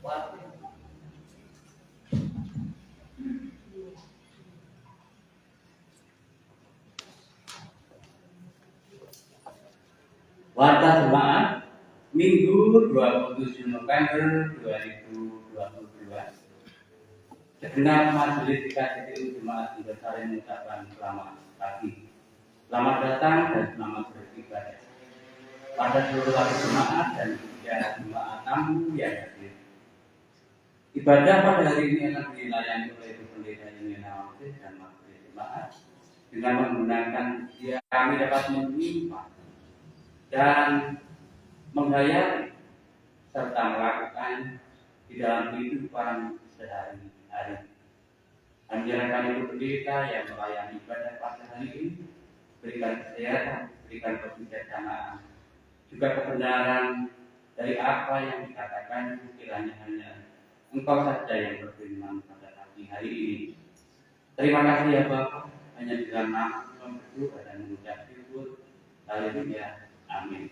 Warta Jemaat Minggu 27 November 2022. Segenap majelis KCTU Jemaat Indonesia mengucapkan selamat pagi, selamat datang dan selamat beribadah pada seluruh warga jemaat dan juga jemaat tamu yang hadir. Ibadah pada hari ini akan dilayani oleh Ibu Pendeta Yunina Wangsit dan majelis jemaat dengan menggunakan dia kami dapat menyimpang dan menghayati serta melakukan di dalam kehidupan sehari-hari. Kami menyerahkan Ibu Pendeta yang melayani ibadah pada hari ini, berikan kesehatan, berikan kebijaksanaan, juga kebenaran dari apa yang dikatakan, kiranya hanya Engkau saja yang berfirman pada pagi hari ini. Terima kasih ya Bapak, hanya di dalam nama Tuhan berdoa dan mengucap syukur. Haleluya. Amin.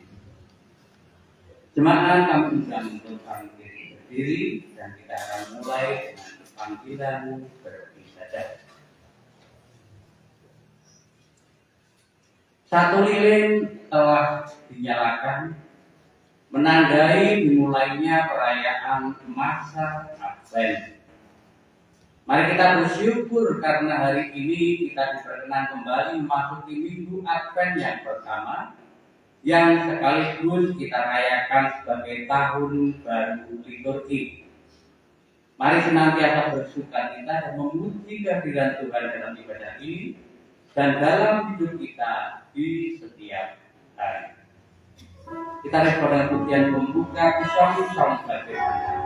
Jemaat, kami undang untuk berdiri dan kita akan mulai dengan panggilan beribadah. Satu lilin telah dinyalakan, menandai dimulainya perayaan masa Advent. Mari kita bersyukur karena hari ini kita diperkenan kembali memasuki minggu Advent yang pertama, yang sekaligus kita rayakan sebagai tahun baru liturgi. Mari senantiasa bersukacita dan memuji kehadiran Tuhan dalam ibadah ini dan dalam hidup kita di setiap hari. Kita respon dengan pujian pembuka Song bagaimana.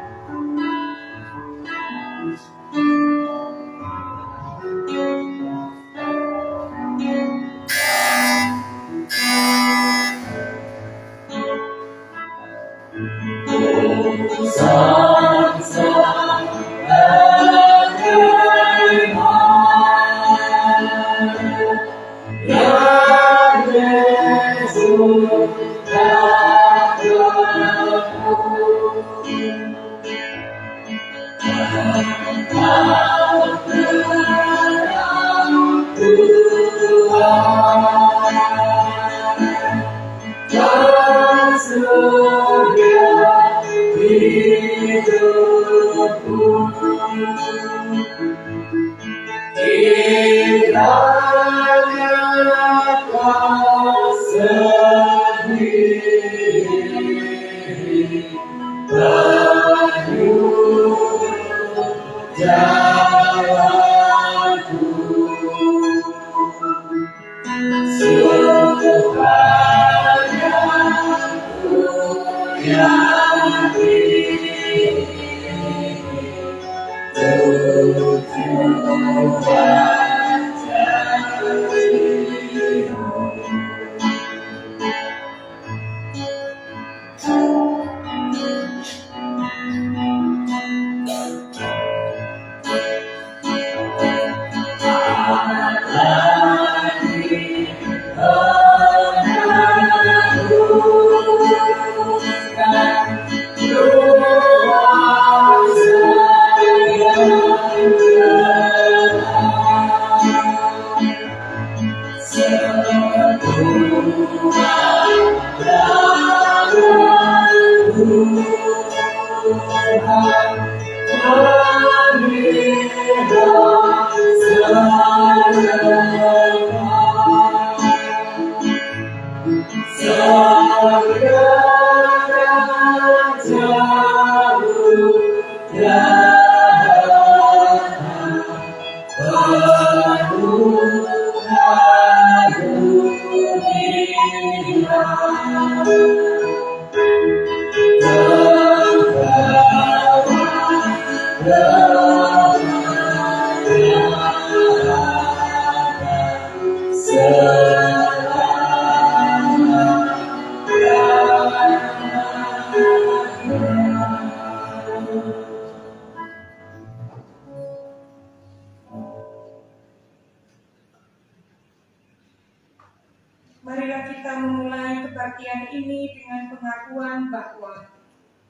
Marilah kita memulai kebaktian ini dengan pengakuan bahwa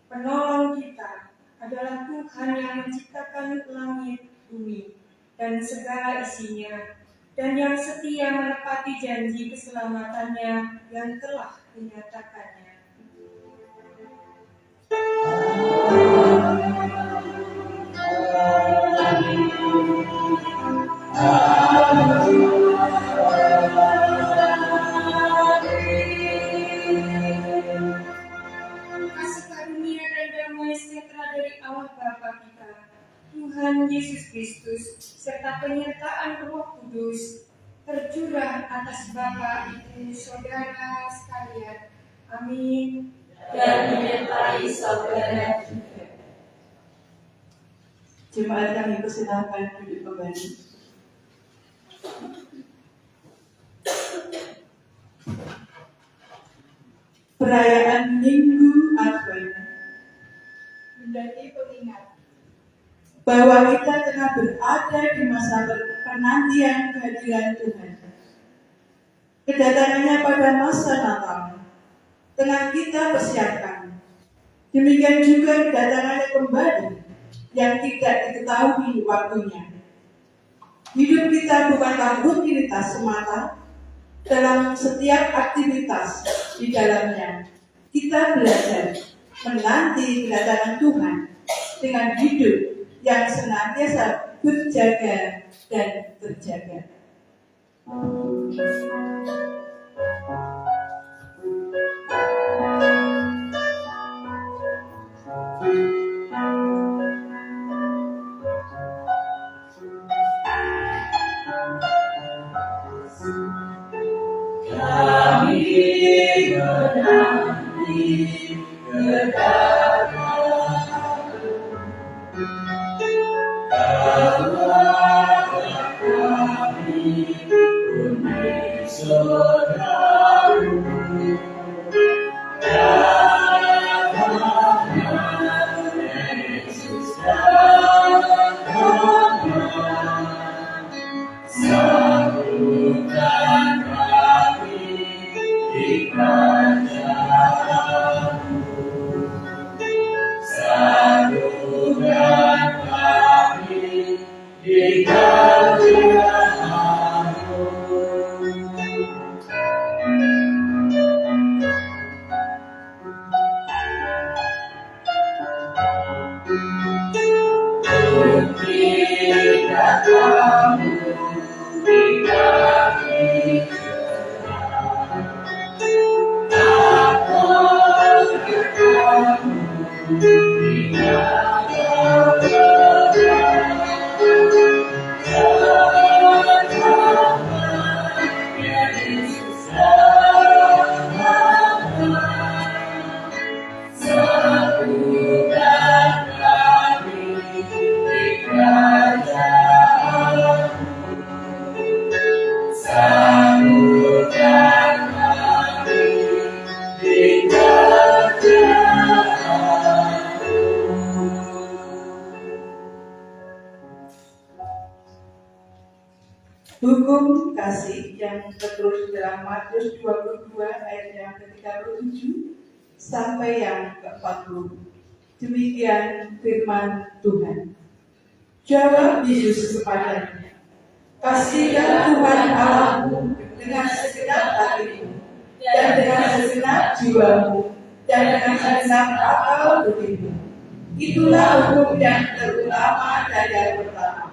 penolong kita adalah Tuhan yang menciptakan langit, bumi, dan segala isinya, dan yang setia menepati janji keselamatannya yang telah dinyatakannya. Kasih karunia dan damai sejahtera dari Allah Bapa kita, Tuhan Yesus Kristus, serta penyertaan Roh Kudus tercurah atas Bapa, Ibu, Saudara sekalian. Amin. Dan menyertai saudara juga. Jemaat kami persilahkan duduk kembali. Perayaan Minggu Advent Menjadi pengingat bahwa kita tengah berada di masa penantian kehadiran Tuhan. Kedatangannya pada masa Natal tengah kita persiapkan. Demikian juga kedatangannya kembali yang tidak diketahui waktunya. Hidup kita bukanlah rutinitas semata. Dalam setiap aktivitas di dalamnya, kita belajar menanti kedatangan Tuhan dengan hidup yang senantiasa berjaga dan terjaga. Hukum kasih yang tertulis dalam Matius 22 ayat yang ke-37 sampai yang ke-40. Demikian firman Tuhan. Jawab Yesus kepadanya, kasihlah Tuhan Allahmu dengan segenap hatimu, dan dengan segenap jiwamu, dan dengan segenap akal budimu. Itulah hukum yang terutama dan yang pertama.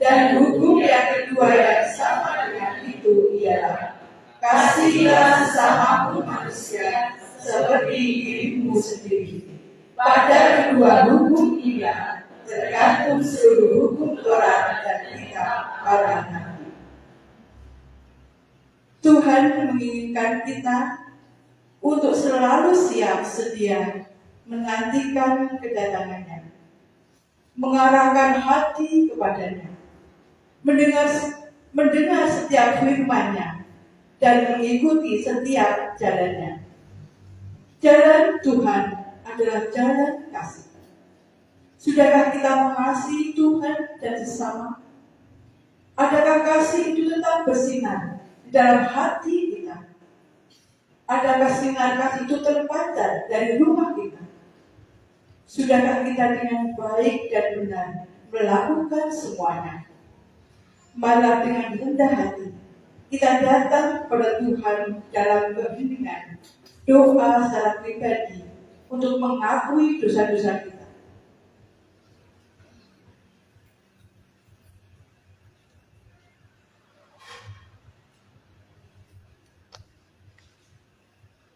Dan hukum yang kedua yang sama dengan itu ialah, kasihlah sesamamu manusia seperti dirimu sendiri. Pada kedua hukum ini tergantung seluruh hukum Taurat dan kitab para nabi. Tuhan menginginkan kita untuk selalu siap sedia menantikan kedatangannya, mengarahkan hati kepadanya, mendengar setiap firman-Nya dan mengikuti setiap jalannya. Jalan Tuhan adalah jalan kasih. Sudahkah kita mengasihi Tuhan dan sesama? Adakah kasih itu tetap bersinar di dalam hati kita? Adakah sinar kasih itu terpancar dari rumah kita? Sudahkah kita dengan baik dan benar melakukan semuanya? Malah dengan rendah hati kita datang kepada Tuhan dalam keheningan, doa secara pribadi untuk mengakui dosa-dosa kita.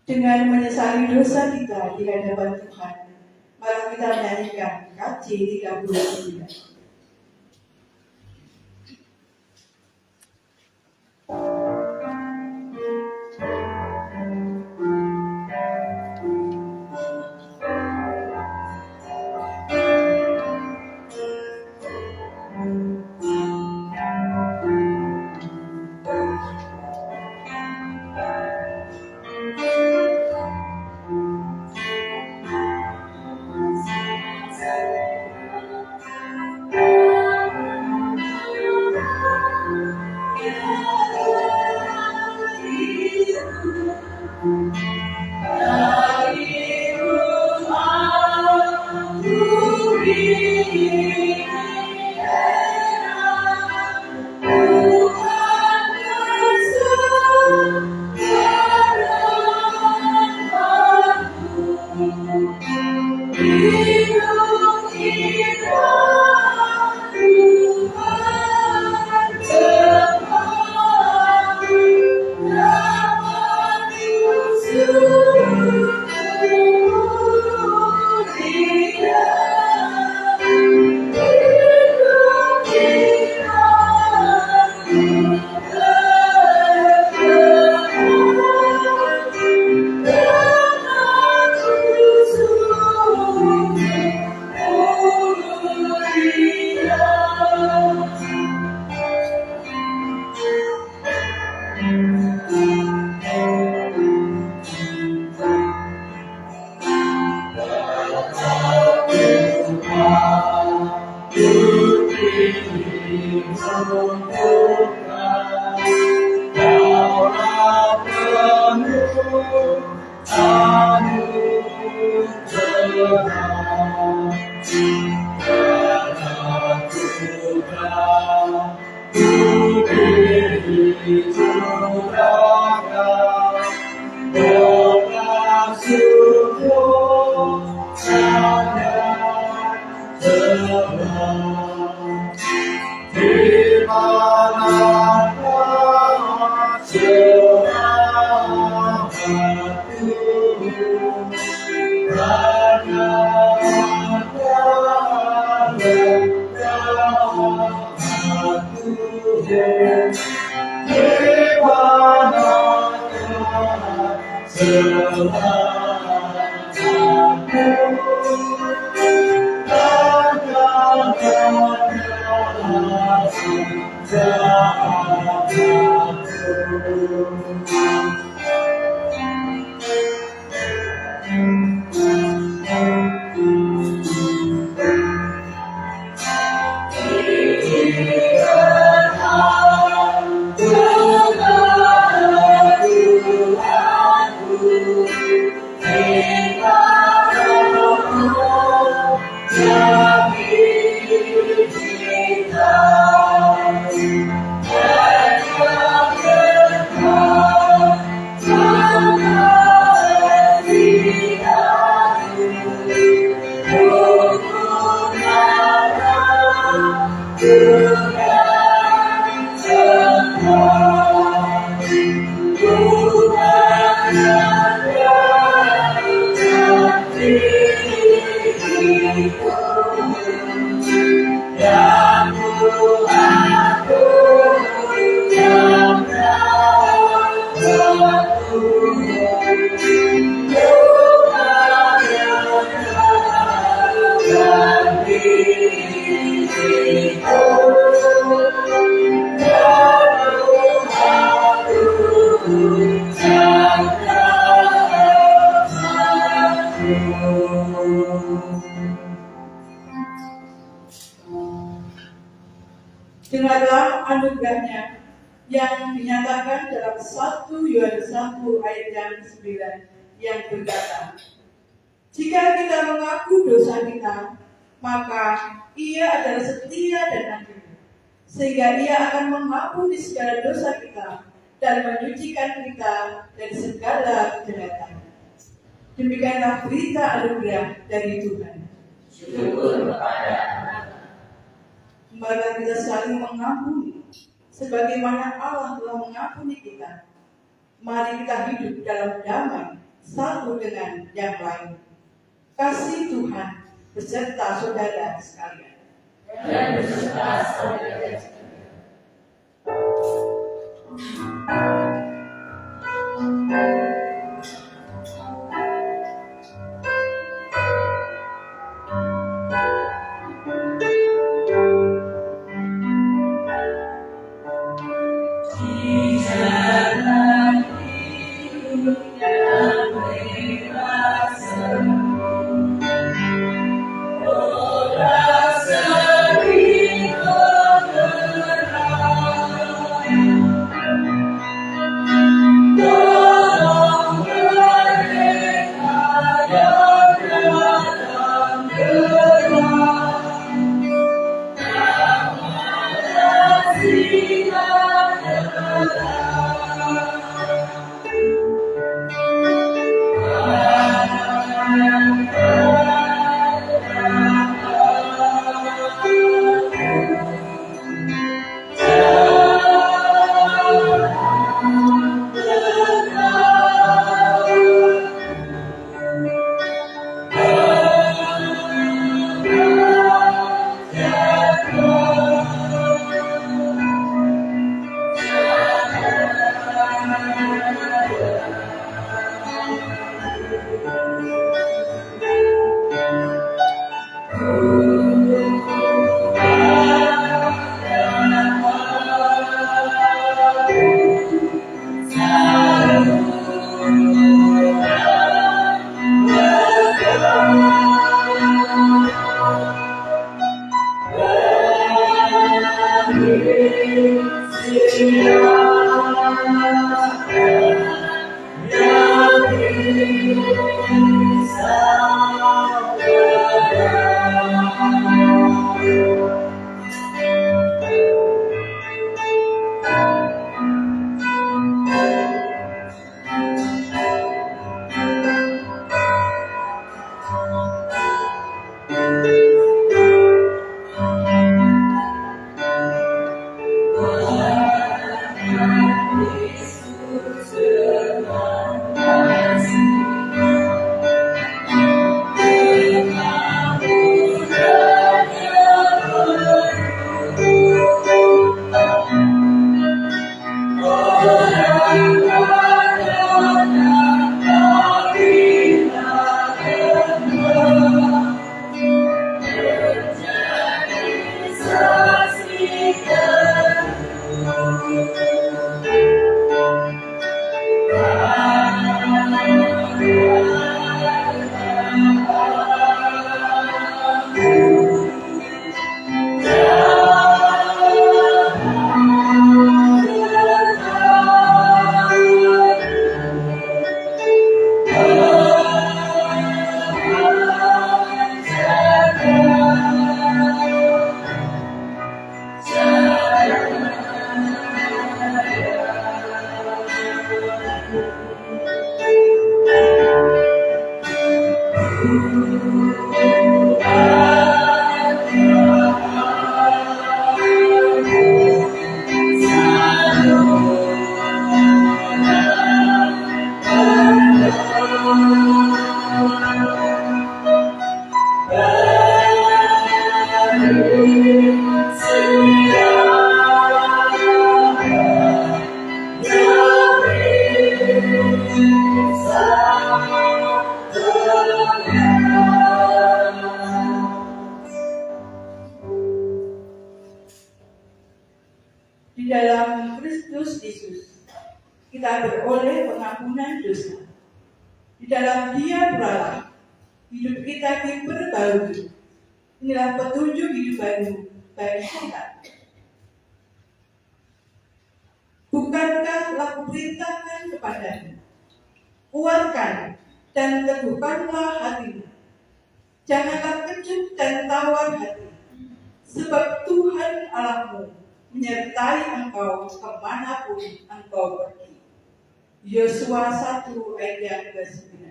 Dengan menyesali dosa kita di hadapan Tuhan, mari kita menyanyikan KJ 39. Dengarlah anugerahnya yang dinyatakan dalam 1 Yohanes 1 ayat yang 9 yang berkata, jika kita mengaku dosa kita, maka Ia adalah setia dan adil, sehingga Ia akan mengampuni segala dosa kita dan menyucikan kita dari segala kejahatan. Demikianlah berita anugerah dari Tuhan. Syukur kepada Allah. Marilah kita saling mengampuni, sebagaimana Allah telah mengampuni kita. Mari kita hidup dalam damai satu dengan yang lain. Kasih Tuhan beserta saudara sekalian. Dan beserta saudara sekalian. Di dalam Kristus Yesus, kita beroleh pengampunan dosa. Di dalam Dia pula hidup kita diperbarui. Inilah petunjuk hidup baru bagi kita. Bukankah telah kuperintahkan kepadamu, kuatkan dan teguhkanlah hatimu. Janganlah kecut dan tawar hati, sebab Tuhan Allahmu menyertai engkau kemanapun engkau pergi. Yosua 1 ayat yang ke-9.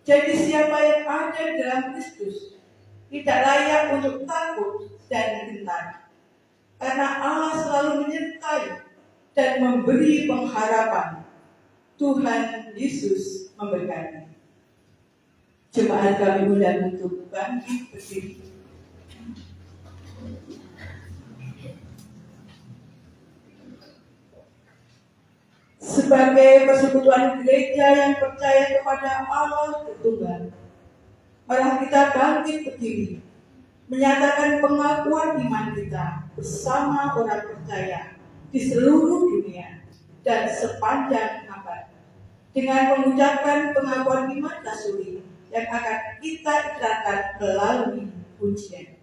Jadi siapa yang ada dalam Kristus tidak layak untuk takut dan gentar, karena Allah selalu menyertai dan memberi pengharapan. Tuhan Yesus memberkati. Jemaat kami undang untuk bangkit berdiri. Sebagai persekutuan gereja yang percaya kepada Allah Tritunggal, marilah kita bangkit berdiri, menyatakan pengakuan iman kita bersama orang percaya di seluruh dunia dan sepanjang abad, dengan mengucapkan pengakuan iman rasuli yang akan kita ikrarkan melalui pujian.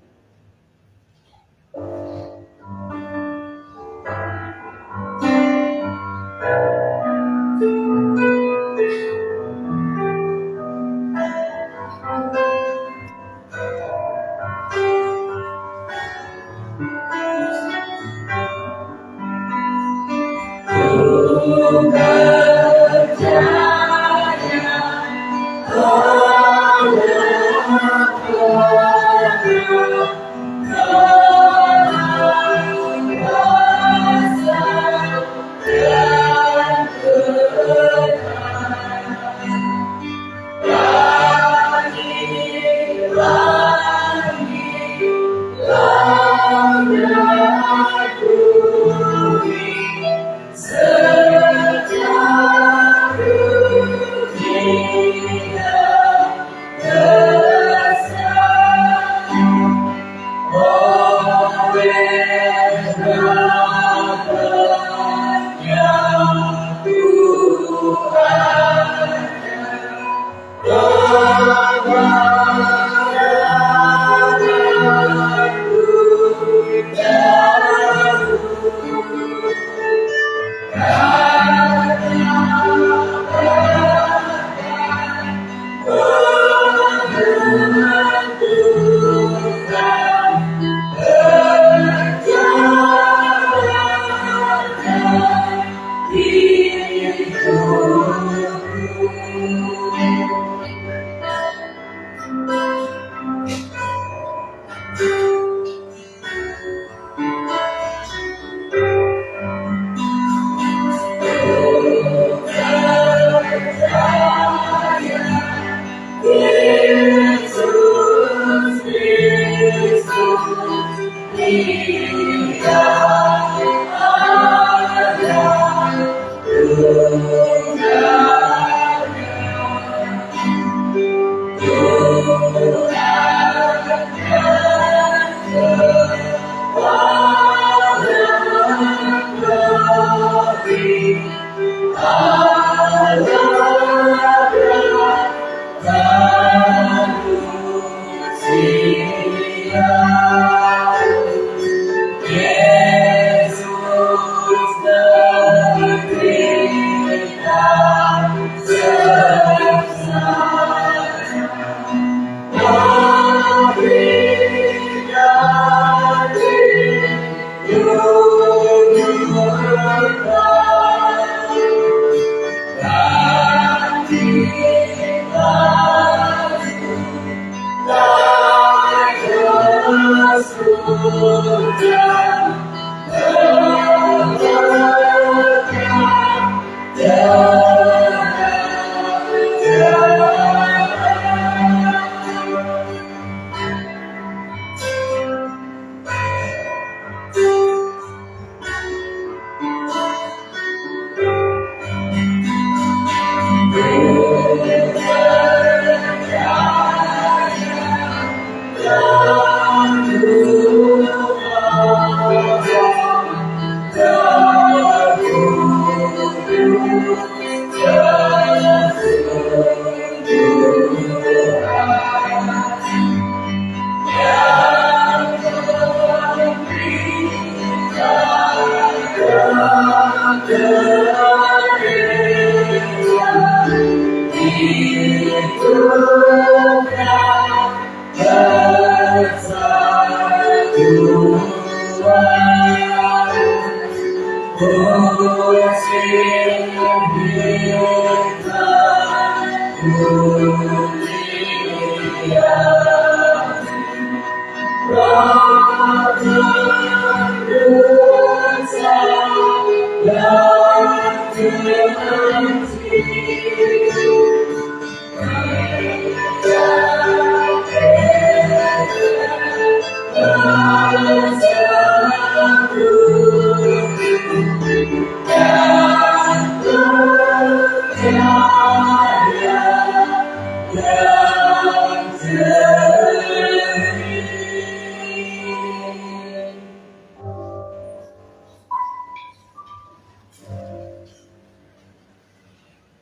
Itu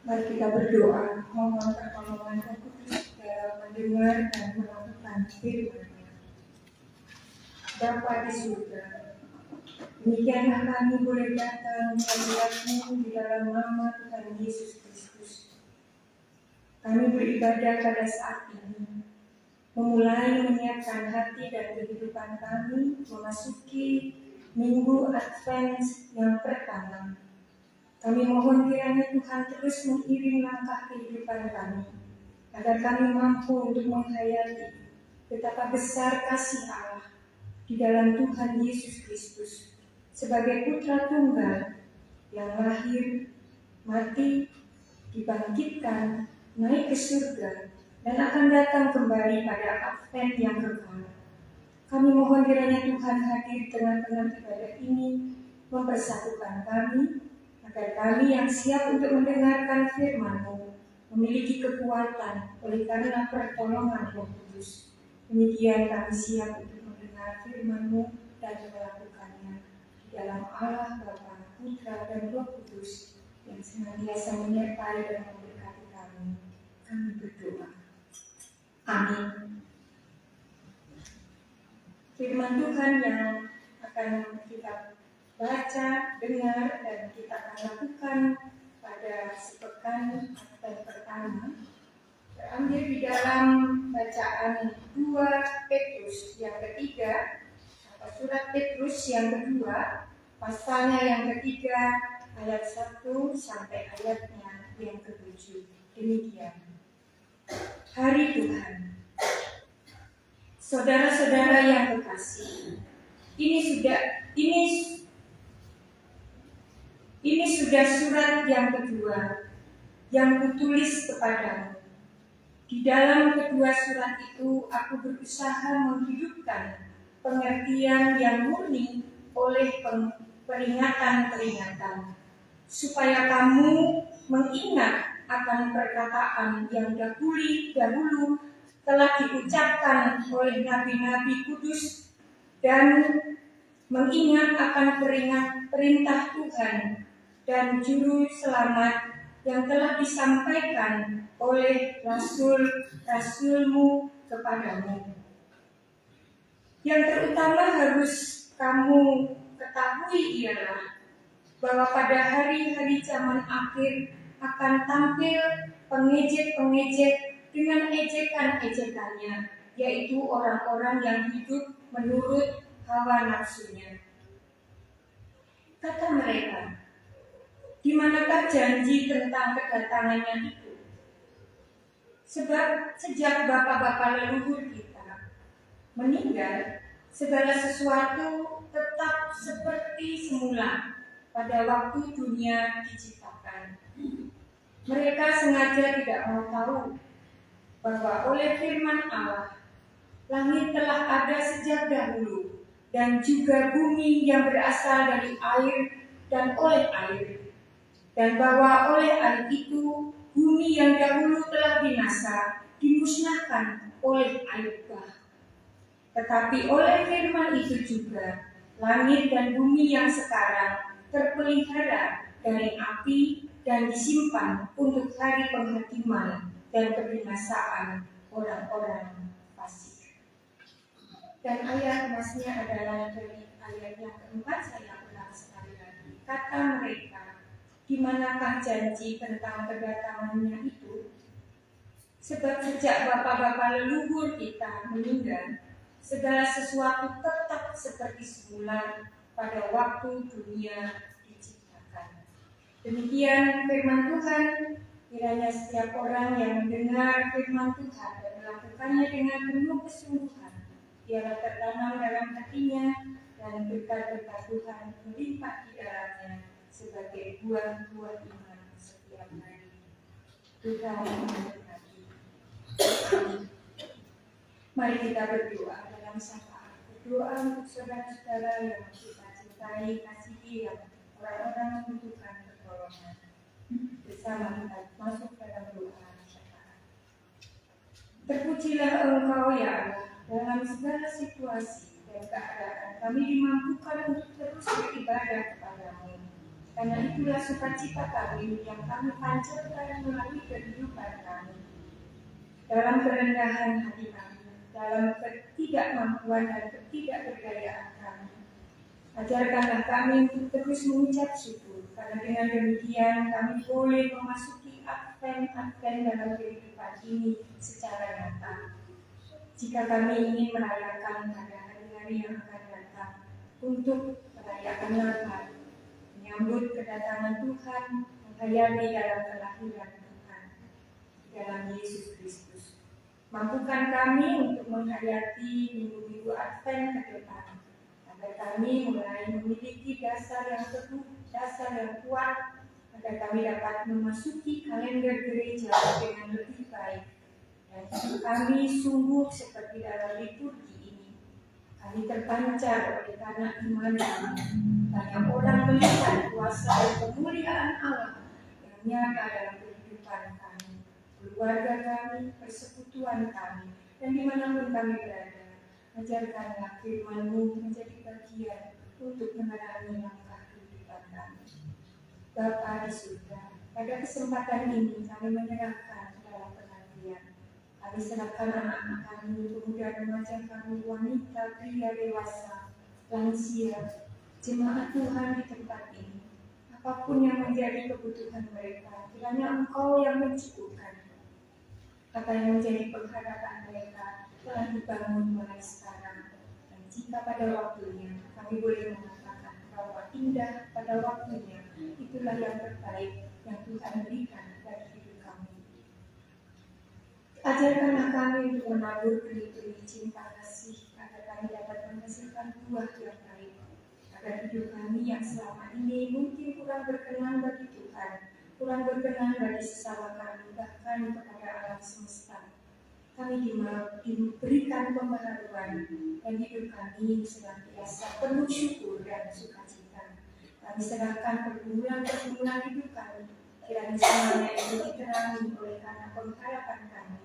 Mari kita berdoa, mohon pertolongan Roh Kudus dalam mendengar dan melakukan firman-Nya. Bapa di surga, demikianlah kami boleh datang menghadap-Mu di dalam nama Tuhan Yesus Kristus. Kami beribadah pada saat ini, memulai menyiapkan hati dan kehidupan kami memasuki Minggu Advent yang pertama. Kami mohon kiranya Tuhan terus mengiring langkah kehidupan kami, agar kami mampu untuk menghayati betapa besar kasih Allah di dalam Tuhan Yesus Kristus sebagai Putra Tunggal yang lahir, mati, dibangkitkan, naik ke surga, dan akan datang kembali pada Advent yang kekal. Kami mohon kiranya Tuhan hadir di tengah-tengah ibadah ini, mempersatukan kami, agar kami yang siap untuk mendengarkan firman-Mu memiliki kekuatan oleh karena pertolongan Roh Kudus. Demikian kami siap untuk mendengar firman-Mu dan melakukannya di dalam Allah Bapa, Putra, dan Roh Kudus yang senantiasa menyertai dan memberkati kami. Kami berdoa. Amin. Firman Tuhan yang akan kita baca, dengar, dan kita akan lakukan pada sepekan Advent pertama terambil di dalam bacaan 2 Petrus yang ketiga atau surat Petrus yang kedua, pasalnya yang ketiga, ayat 1 sampai ayatnya yang ke-7. Demikian. Hari Tuhan. Saudara-saudara yang kekasih, ini sudah surat yang kedua yang kutulis kepadamu. Di dalam kedua surat itu aku berusaha menghidupkan pengertian yang murni oleh peringatan-peringatan, supaya kamu mengingat akan perkataan yang dahulu telah diucapkan oleh nabi-nabi kudus, dan mengingat akan perintah Tuhan dan juru selamat yang telah disampaikan oleh rasul-rasulmu kepadamu. Yang terutama harus kamu ketahui ialah bahwa pada hari-hari zaman akhir akan tampil pengejek-pengejek dengan ejekan-ejekannya, yaitu orang-orang yang hidup menurut hawa nafsunya. Kata mereka, di manakah janji tentang kedatangannya itu? Sebab sejak bapa-bapa leluhur kita meninggal, segala sesuatu tetap seperti semula pada waktu dunia diciptakan. Mereka sengaja tidak mau tahu bahwa oleh firman Allah, langit telah ada sejak dahulu, dan juga bumi yang berasal dari air dan oleh air, dan bahwa oleh air itu bumi yang dahulu telah binasa dimusnahkan oleh air bah. Tetapi oleh firman itu juga langit dan bumi yang sekarang terpelihara dari api dan disimpan untuk hari penghakiman dan kebinasaan orang-orang fasik. Dan ayat masnya adalah dari ayat yang keempat, saya ulang sekali lagi. Kata mereka, di manakah janji tentang kedatangannya itu? Sebab sejak bapa-bapa leluhur kita meninggal, segala sesuatu tetap seperti semula pada waktu dunia diciptakan. Demikian firman Tuhan Kiranya setiap orang yang mendengar firman Tuhan dan melakukannya dengan penuh kesungguhan, biarlah tertanam dalam hatinya dan berkat-berkat Tuhan melimpah di dalamnya sebagai buah-buah iman setiap hari. Tuhan memberkati. Mari kita berdoa dalam syafaat. Berdoa untuk saudara-saudara yang kita cintai, kasihi, yang orang-orang membutuhkan pertolongan. Bersama kita masuk dalam doa syafaat. Terpujilah Engkau ya Allah, dalam segala situasi dan keadaan kami dimampukan untuk terus beribadah kepadamu. Karena itulah sukacita kami yang kami pancarkan melalui kehidupan kami. Dalam kerendahan hati kami, dalam ketidakmampuan dan ketidakberdayaan kami, ajarkanlah kami untuk terus mengucap syukur, karena dengan demikian kami boleh memasuki advent dalam kehidupan ini secara nyata. Jika kami ingin merayakan pada hari-hari yang akan datang, untuk merayakan Natal, menyambut kedatangan Tuhan, menghayati dalam kelahiran Tuhan, dalam Yesus Kristus. Mampukan kami untuk menghayati minggu-minggu Advent ke depan, agar kami mulai memiliki dasar yang teguh, dasar yang kuat, agar kami dapat memasuki kalender gereja dengan lebih baik. Dan kami sungguh seperti dalam liturgi ini, kami terpancar oleh karena iman kami. Banyak orang melihat kuasa dan kemuliaan Allah yang nyata dalam kehidupan kami, keluarga kami, persekutuan kami, dan dimanapun kami berada. Ajarkanlah firman-Mu menjadi bagian untuk menerangi langkah kehidupan kami. Bapa di surga, pada kesempatan ini kami menyerahkan dalam penantian. Kami serahkan anak-anak kami, pemuda remaja kami, wanita, pria dewasa, lansia, jemaat Tuhan di tempat ini. Apapun yang menjadi kebutuhan mereka, kiranya Engkau yang mencukupkan. Apa yang menjadi pengharapan mereka telah dibangun mulai sekarang. Dan jika pada waktunya kami boleh mengatakan bahwa indah pada waktunya, itulah yang terbaik yang Tuhan berikan bagi hidup kami. Ajarkanlah kami untuk menabur benih-benih cinta kasih, agar kami dapat menghasilkan buah yang baik, agar hidup kami yang selama ini mungkin kurang berkenan bagi Tuhan, kurang berkenan bagi sesama kami, bahkan kepada alam semesta. Kami diberikan pembaharuan dan hidup kami senantiasa penuh syukur dan sukacita. Kami serahkan pergumulan-pergumulan hidup kami, kiranya semuanya itu diterangi oleh karena pengharapan kami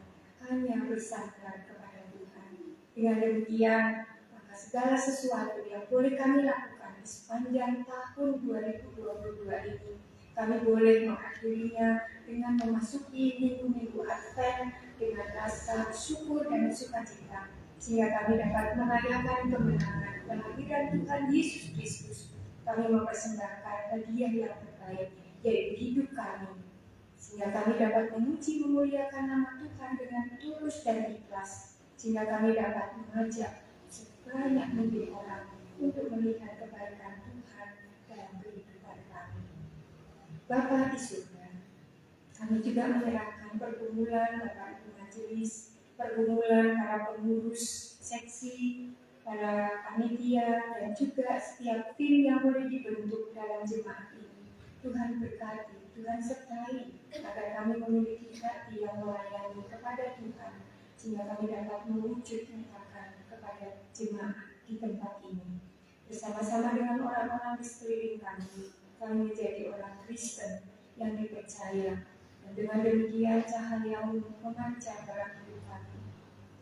hanya bersandar kepada Tuhan. Dengan demikian, maka segala sesuatu yang boleh kami lakukan di sepanjang tahun 2022 ini, kami boleh mengakhirinya dengan memasuki minggu-minggu Advent dengan rasa syukur dan sukacita, sehingga kami dapat merayakan kemenangan kelahiran Tuhan Yesus Kristus. Kami mempersembahkan hadiah yang terbaik, yaitu hidup kami, sehingga kami dapat memuji memuliakan nama Tuhan dengan tulus dan ikhlas, sehingga kami dapat mengajak sebanyak mungkin orang untuk melihat kebaikan Tuhan dalam kehidupan kami. Bapa di surga, kami juga menyerahkan pergumulan para majelis, pergumulan para pengurus seksi, para panitia, dan juga setiap tim yang boleh dibentuk dalam jemaat ini. Tuhan berkati, Tuhan sertai, agar kami memiliki hati yang melayani kepada Tuhan, sehingga kami dapat mewujud nyatakan kepada jemaat di tempat ini. Bersama-sama dengan orang-orang di sekeliling kami menjadi orang Kristen yang dipercaya, dan dengan demikian cahaya memancar dalam hidup kami.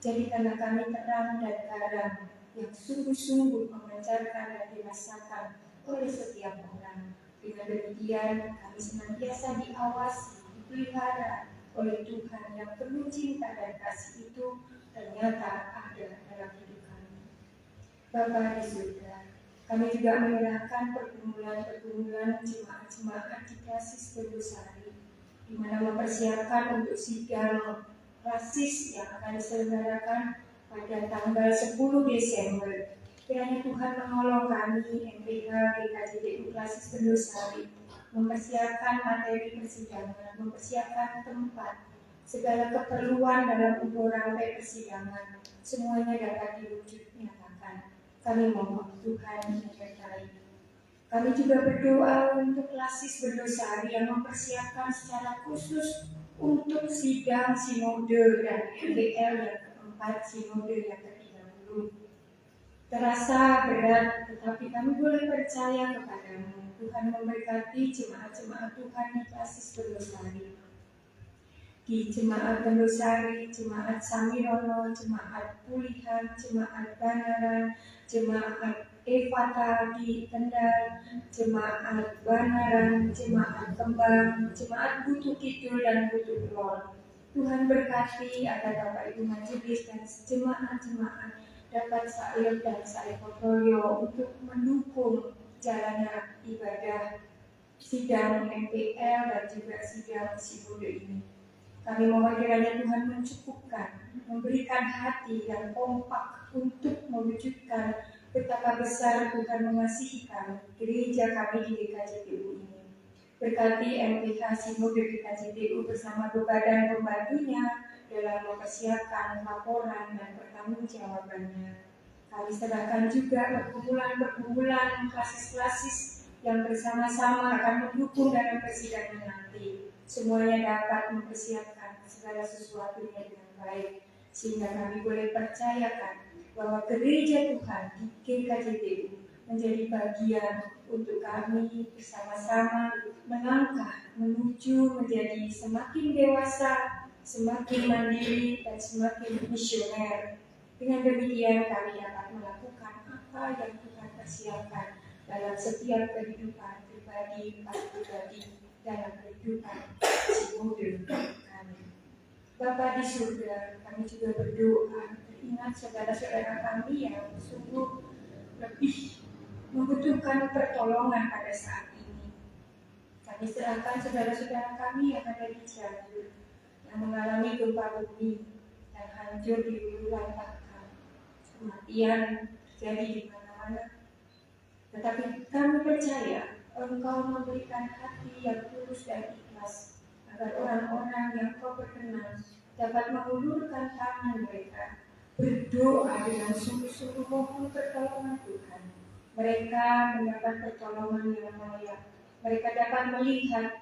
Jadikanlah kami terang dan garam yang sungguh-sungguh memancarkan dan dirasakan oleh setiap orang. Dengan demikian kami senantiasa diawasi, dipelihara oleh Tuhan yang penuh cinta dan kasih itu ternyata ada dalam hidup kami. Bapa di surga, kami juga menyerahkan pergumulan jemaat-jemaat di Klasis Bendosari, di mana mempersiapkan untuk sidang klasis yang akan diselenggarakan pada tanggal 10 Desember. Kiranya Tuhan menolong kami, MPH GKJDU Klasis Bendosari, mempersiapkan materi persidangan, mempersiapkan tempat, segala keperluan dalam umur rampai persidangan, semuanya dapat diwujud nyatakan. Kami mohon Tuhan menyertai. Kami juga berdoa untuk klasis berdosari yang mempersiapkan secara khusus untuk sidang sinode dan MPL yang keempat, sinode yang ke-30. Terasa berat, tetapi kami boleh percaya kepadamu. Tuhan memberkati jemaat-jemaat Tuhan di klasis berdosari. Di jemaat berdosari, jemaat Samirono, jemaat Pulihan, jemaat Banaran, jemaat Evata di Kendal, jemaat Banaran, jemaat Kembang, jemaat Butuh Kidul dan Butuh Kulon. Tuhan berkati agar Bapak Ibu Majelis dan jemaat-jemaat dapat saling dan saling berkoyo untuk mendukung jalannya ibadah sidang MPL dan juga sidang sinode ini. Kami mohon kiranya Tuhan mencukupkan, memberikan hati yang kompak untuk mewujudkan betapa besar Tuhan mengasihi kami, gereja kami di GKJPU ini. Berkati MPH Sinode GKJPU bersama badan pembantunya dalam mempersiapkan laporan dan pertanggungjawabannya. Kami serahkan juga pergumulan klasis-klasis yang bersama-sama akan mendukung dalam persidangan nanti. Semuanya dapat mempersiapkan segala sesuatunya dengan baik, sehingga kami boleh percayakan bahwa gereja Tuhan di GKJPU menjadi bagian untuk kami bersama-sama melangkah menuju menjadi semakin dewasa, semakin mandiri, dan semakin misioner. Dengan demikian kami dapat melakukan apa yang Tuhan persiapkan dalam setiap kehidupan pribadi dalam kehidupan sinode kami. Bapa di surga, kami juga berdoa teringat saudara-saudara kami yang sungguh lebih membutuhkan pertolongan pada saat ini. Kami serahkan saudara-saudara kami yang ada di Cianjur, yang mengalami gempa bumi dan hancur diluluhlantahkan. Kematian terjadi di mana-mana. Tetapi kami percaya Engkau memberikan hati yang tulus dan ikhlas agar orang-orang yang Kau berkenan dapat mengulurkan tangan mereka, berdoa dengan sungguh-sungguh mohon pertolongan Tuhan. Mereka mendapat pertolongan yang layak. Mereka dapat melihat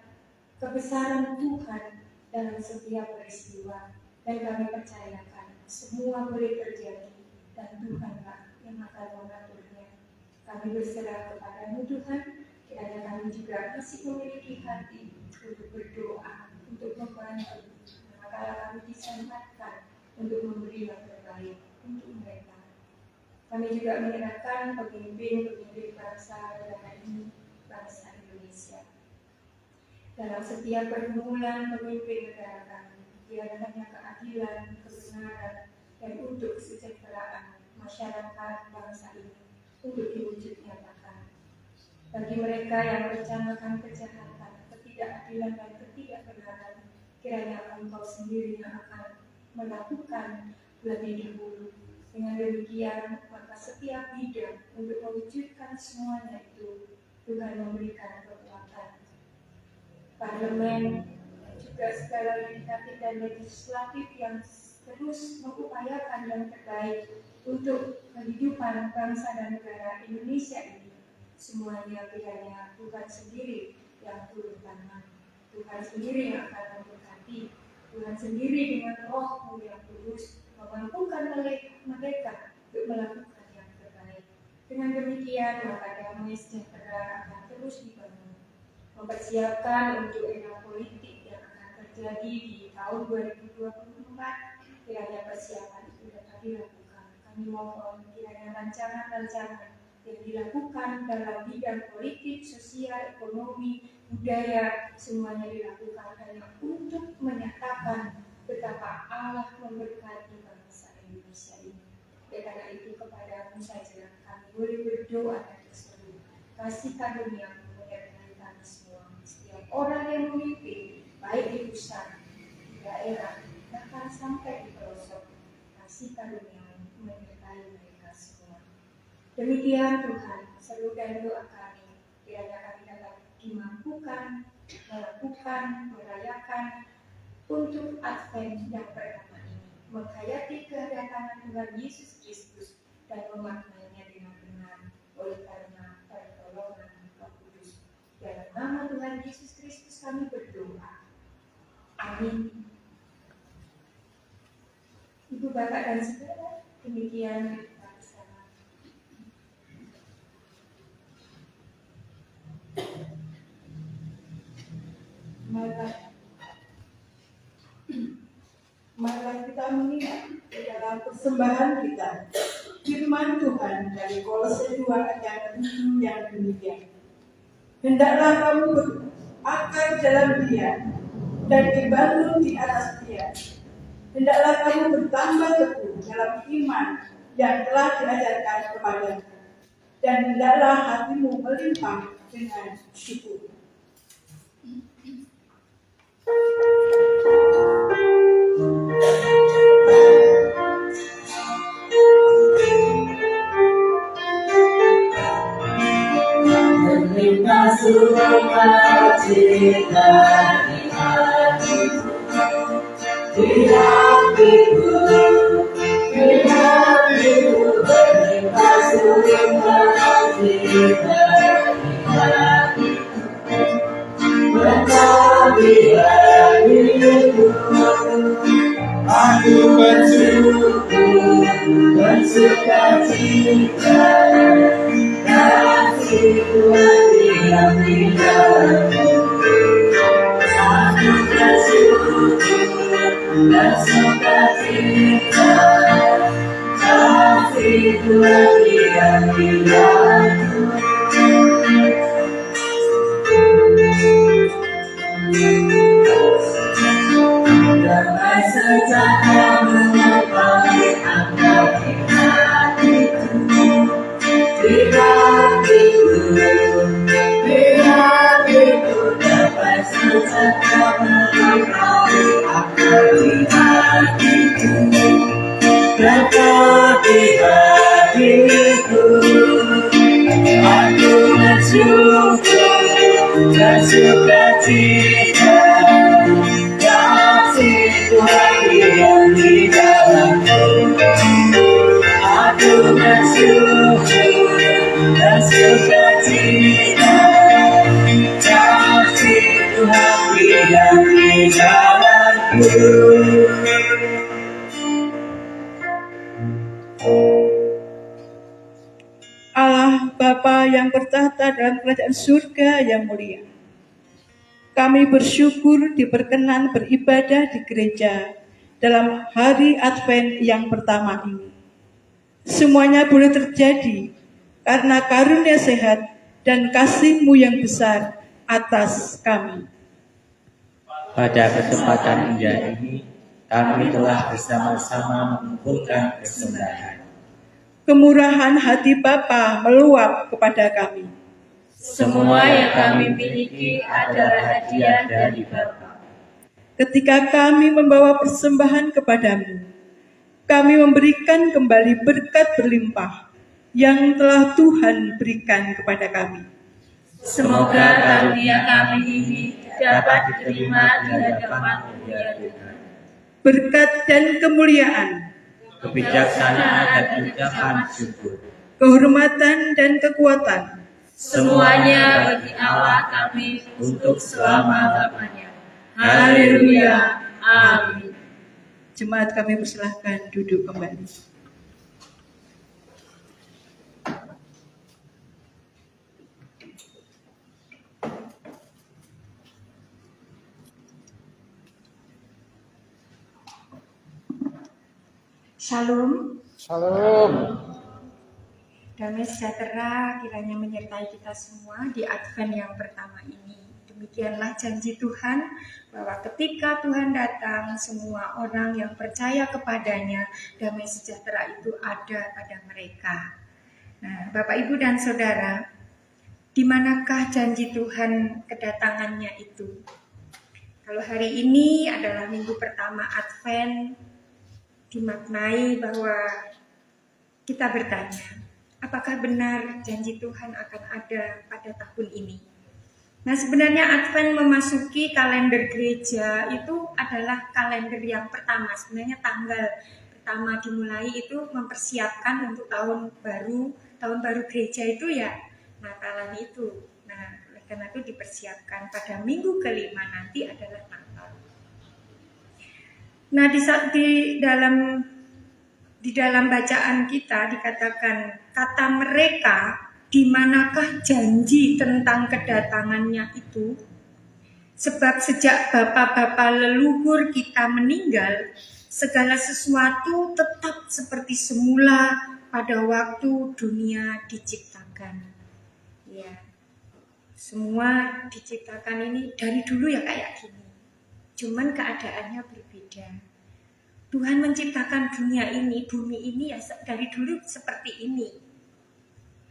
kebesaran Tuhan dalam setiap peristiwa. Dan kami percayakan semua boleh terjadi dan Tuhanlah yang akan mengaturnya. Kami berserah kepadamu Tuhan, kiranya kami juga masih memiliki hati untuk berdoa, untuk membantu, manakala kami disempatkan untuk memberi yang terbaik untuk mereka. Kami juga menyerahkan pemimpin-pemimpin bangsa dalam ini, bangsa Indonesia. Dalam setiap pergumulan pemimpin negara kami, biar hanya keadilan, kebenaran, dan untuk kesejahteraan masyarakat bangsa ini untuk diwujud nyatakan. Bagi mereka yang merencanakan kejahatan, ketidakadilan, dan ketidakbenaran, kiranya Engkau sendiri yang akan melakukan lebih dahulu. Dengan demikian, maka setiap bidang untuk mewujudkan semuanya itu, Tuhan memberikan kekuatan. Parlemen dan juga segala legislatif dan legislatif yang terus mengupayakan yang terbaik untuk kehidupan bangsa dan negara Indonesia ini. Semuanya kiranya Tuhan sendiri yang turun tangan. Tuhan sendiri yang akan memberkati. Tuhan sendiri dengan Roh-Mu yang tulus memampukan mereka untuk melakukan yang terbaik. Dengan demikian, maka damai sejahtera akan terus dibangun. Mempersiapkan untuk era politik yang akan terjadi di tahun 2024, kiranya persiapan itu dapat dilakukan. Kami mohon kiranya rancangan-rancangan yang dilakukan dalam bidang politik, sosial, ekonomi, budaya, semuanya dilakukan hanya untuk menyatakan betapa Allah memberkati bangsa Indonesia ini. Karena itu kepadamu saja kami boleh berdoa dan berseru. Kasih karunia menyertai kami semua. Setiap orang yang memimpin, baik di pusat, di daerah, bahkan sampai di pelosok, kasih karunia menyertai mereka semua. Demikian Tuhan, seru dan doa kami, kiranya kami dapat dimampukan, melakukan, merayakan untuk Advent yang pertama ini, menghayati kedatangan Tuhan Yesus Kristus dan memaknainya dengan benar oleh karena pertolongan Roh Kudus. Dalam nama Tuhan Yesus Kristus kami berdoa. Amin. Ibu, Bapak, dan Saudara, demikian kita bersama. Marilah kita mengingat di dalam persembahan kita firman Tuhan dari Kolose 2 ayat 7 yang demikian. Hendaklah kamu berakar dalam Dia dan dibangun di atas Dia. Hendaklah kamu bertambah teguh dalam iman yang telah diajarkan kepadamu. Dan hendaklah hatimu melimpah dengan syukur. Meminta sukacita di hatiku, di hatiku, di hatiku. Meminta sukacita di hatiku, betapa hatiku. Aku bersukacita. Kasih Tuhan yang di dalamku, aku bersyukur dan sukacita. Kasih Tuhan yang di dalamku. Damai sejahtera menyertai angkat di hatiku. Di hatiku dapat sejahtera menyertai angkat di hatiku. Tetap di hatiku, aku bersyukur dan sukacita. Kasih Tuhan yang di dalamku, aku bersyukur dan sukacita. Kasih Tuhan yang di dalamku. Allah Bapa yang bertahta dalam kerajaan surga yang mulia, kami bersyukur diperkenan beribadah di gereja dalam hari Advent yang pertama ini. Semuanya boleh terjadi karena karunia sehat dan kasih-Mu yang besar atas kami. Pada kesempatan indah ini, kami telah bersama-sama mengumpulkan persembahan. Kemurahan hati Bapa meluap kepada kami. Semua yang kami miliki adalah hadiah dari Bapa. Ketika kami membawa persembahan kepadamu, kami memberikan kembali berkat berlimpah yang telah Tuhan berikan kepada kami. Semoga karunia kami ini dapat diterima di hadapan mulia Tuhan. Berkat dan kemuliaan, Kebijaksanaan dan ucapan syukur. kehormatan dan kekuatan, Semuanya bagi Allah kami untuk selama-lamanya. Haleluya. Amin. Jemaat kami persilahkan duduk kembali. Shalom. Shalom. Damai sejahtera kiranya menyertai kita semua di Advent yang pertama ini. Demikianlah janji Tuhan bahwa ketika Tuhan datang, semua orang yang percaya kepadanya, damai sejahtera itu ada pada mereka. Nah, Bapak, Ibu, dan Saudara, di manakah janji Tuhan kedatangannya itu? Kalau hari ini adalah minggu pertama Advent, dimaknai bahwa kita bertanya, apakah benar janji Tuhan akan ada pada tahun ini? Nah, sebenarnya Advent memasuki kalender gereja itu adalah kalender yang pertama. Sebenarnya tanggal pertama dimulai itu mempersiapkan untuk tahun baru. Tahun baru gereja itu ya Natalan itu. Nah, oleh karena itu dipersiapkan pada minggu kelima nanti adalah Natal. Nah, di dalam bacaan kita dikatakan kata mereka, di manakah janji tentang kedatangannya itu? Sebab sejak bapa-bapa leluhur kita meninggal, segala sesuatu tetap seperti semula pada waktu dunia diciptakan. Ya, semua diciptakan ini dari dulu ya kayak gini. Cuman keadaannya berbeda. Tuhan menciptakan dunia ini, bumi ini ya dari dulu seperti ini.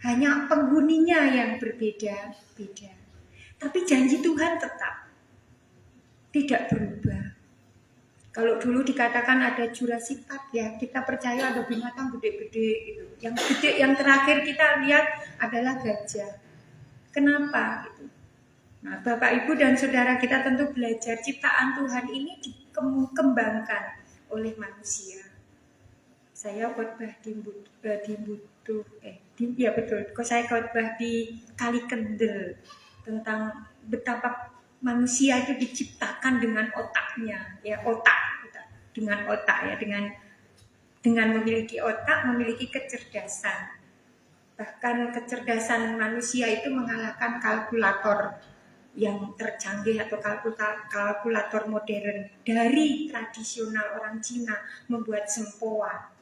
Hanya penghuninya yang berbeda-beda. Tapi janji Tuhan tetap tidak berubah. Kalau dulu dikatakan ada Jurassic Park ya, kita percaya ada binatang gede-gede gitu. Yang gede yang terakhir kita lihat adalah gajah. Kenapa gitu? Nah, Bapak Ibu dan Saudara kita tentu belajar ciptaan Tuhan ini dikembangkan oleh manusia. Saya khotbah saya khotbah di Kali Kendel tentang betapa manusia itu diciptakan dengan otaknya, ya dengan memiliki otak, memiliki kecerdasan. Bahkan kecerdasan manusia itu mengalahkan kalkulator yang tercanggih atau kalkulator modern. Dari tradisional orang Cina membuat sempoa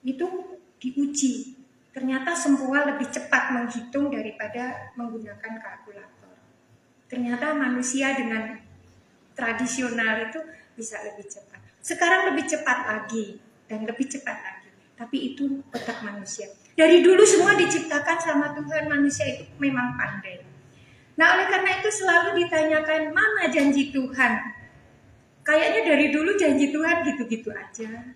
itu diuji, ternyata sempoa lebih cepat menghitung daripada menggunakan kalkulator. Ternyata manusia dengan tradisional itu bisa lebih cepat. Sekarang lebih cepat lagi dan lebih cepat lagi, tapi itu otak manusia. Dari dulu semua diciptakan sama Tuhan, manusia itu memang pandai. Nah, oleh karena itu selalu ditanyakan mana janji Tuhan. Kayaknya dari dulu janji Tuhan gitu-gitu aja.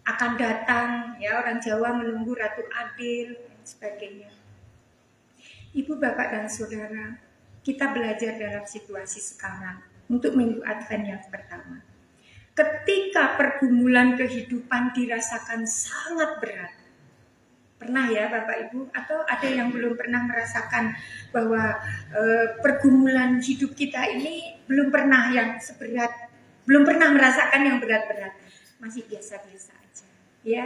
Akan datang, ya orang Jawa menunggu Ratu Adil dan sebagainya. Ibu, Bapak dan Saudara, kita belajar dalam situasi sekarang untuk minggu Advent yang pertama. Ketika pergumulan kehidupan dirasakan sangat berat. Pernah ya Bapak Ibu, atau ada yang belum pernah merasakan bahwa pergumulan hidup kita ini belum pernah merasakan yang berat-berat, masih biasa-biasa aja, ya.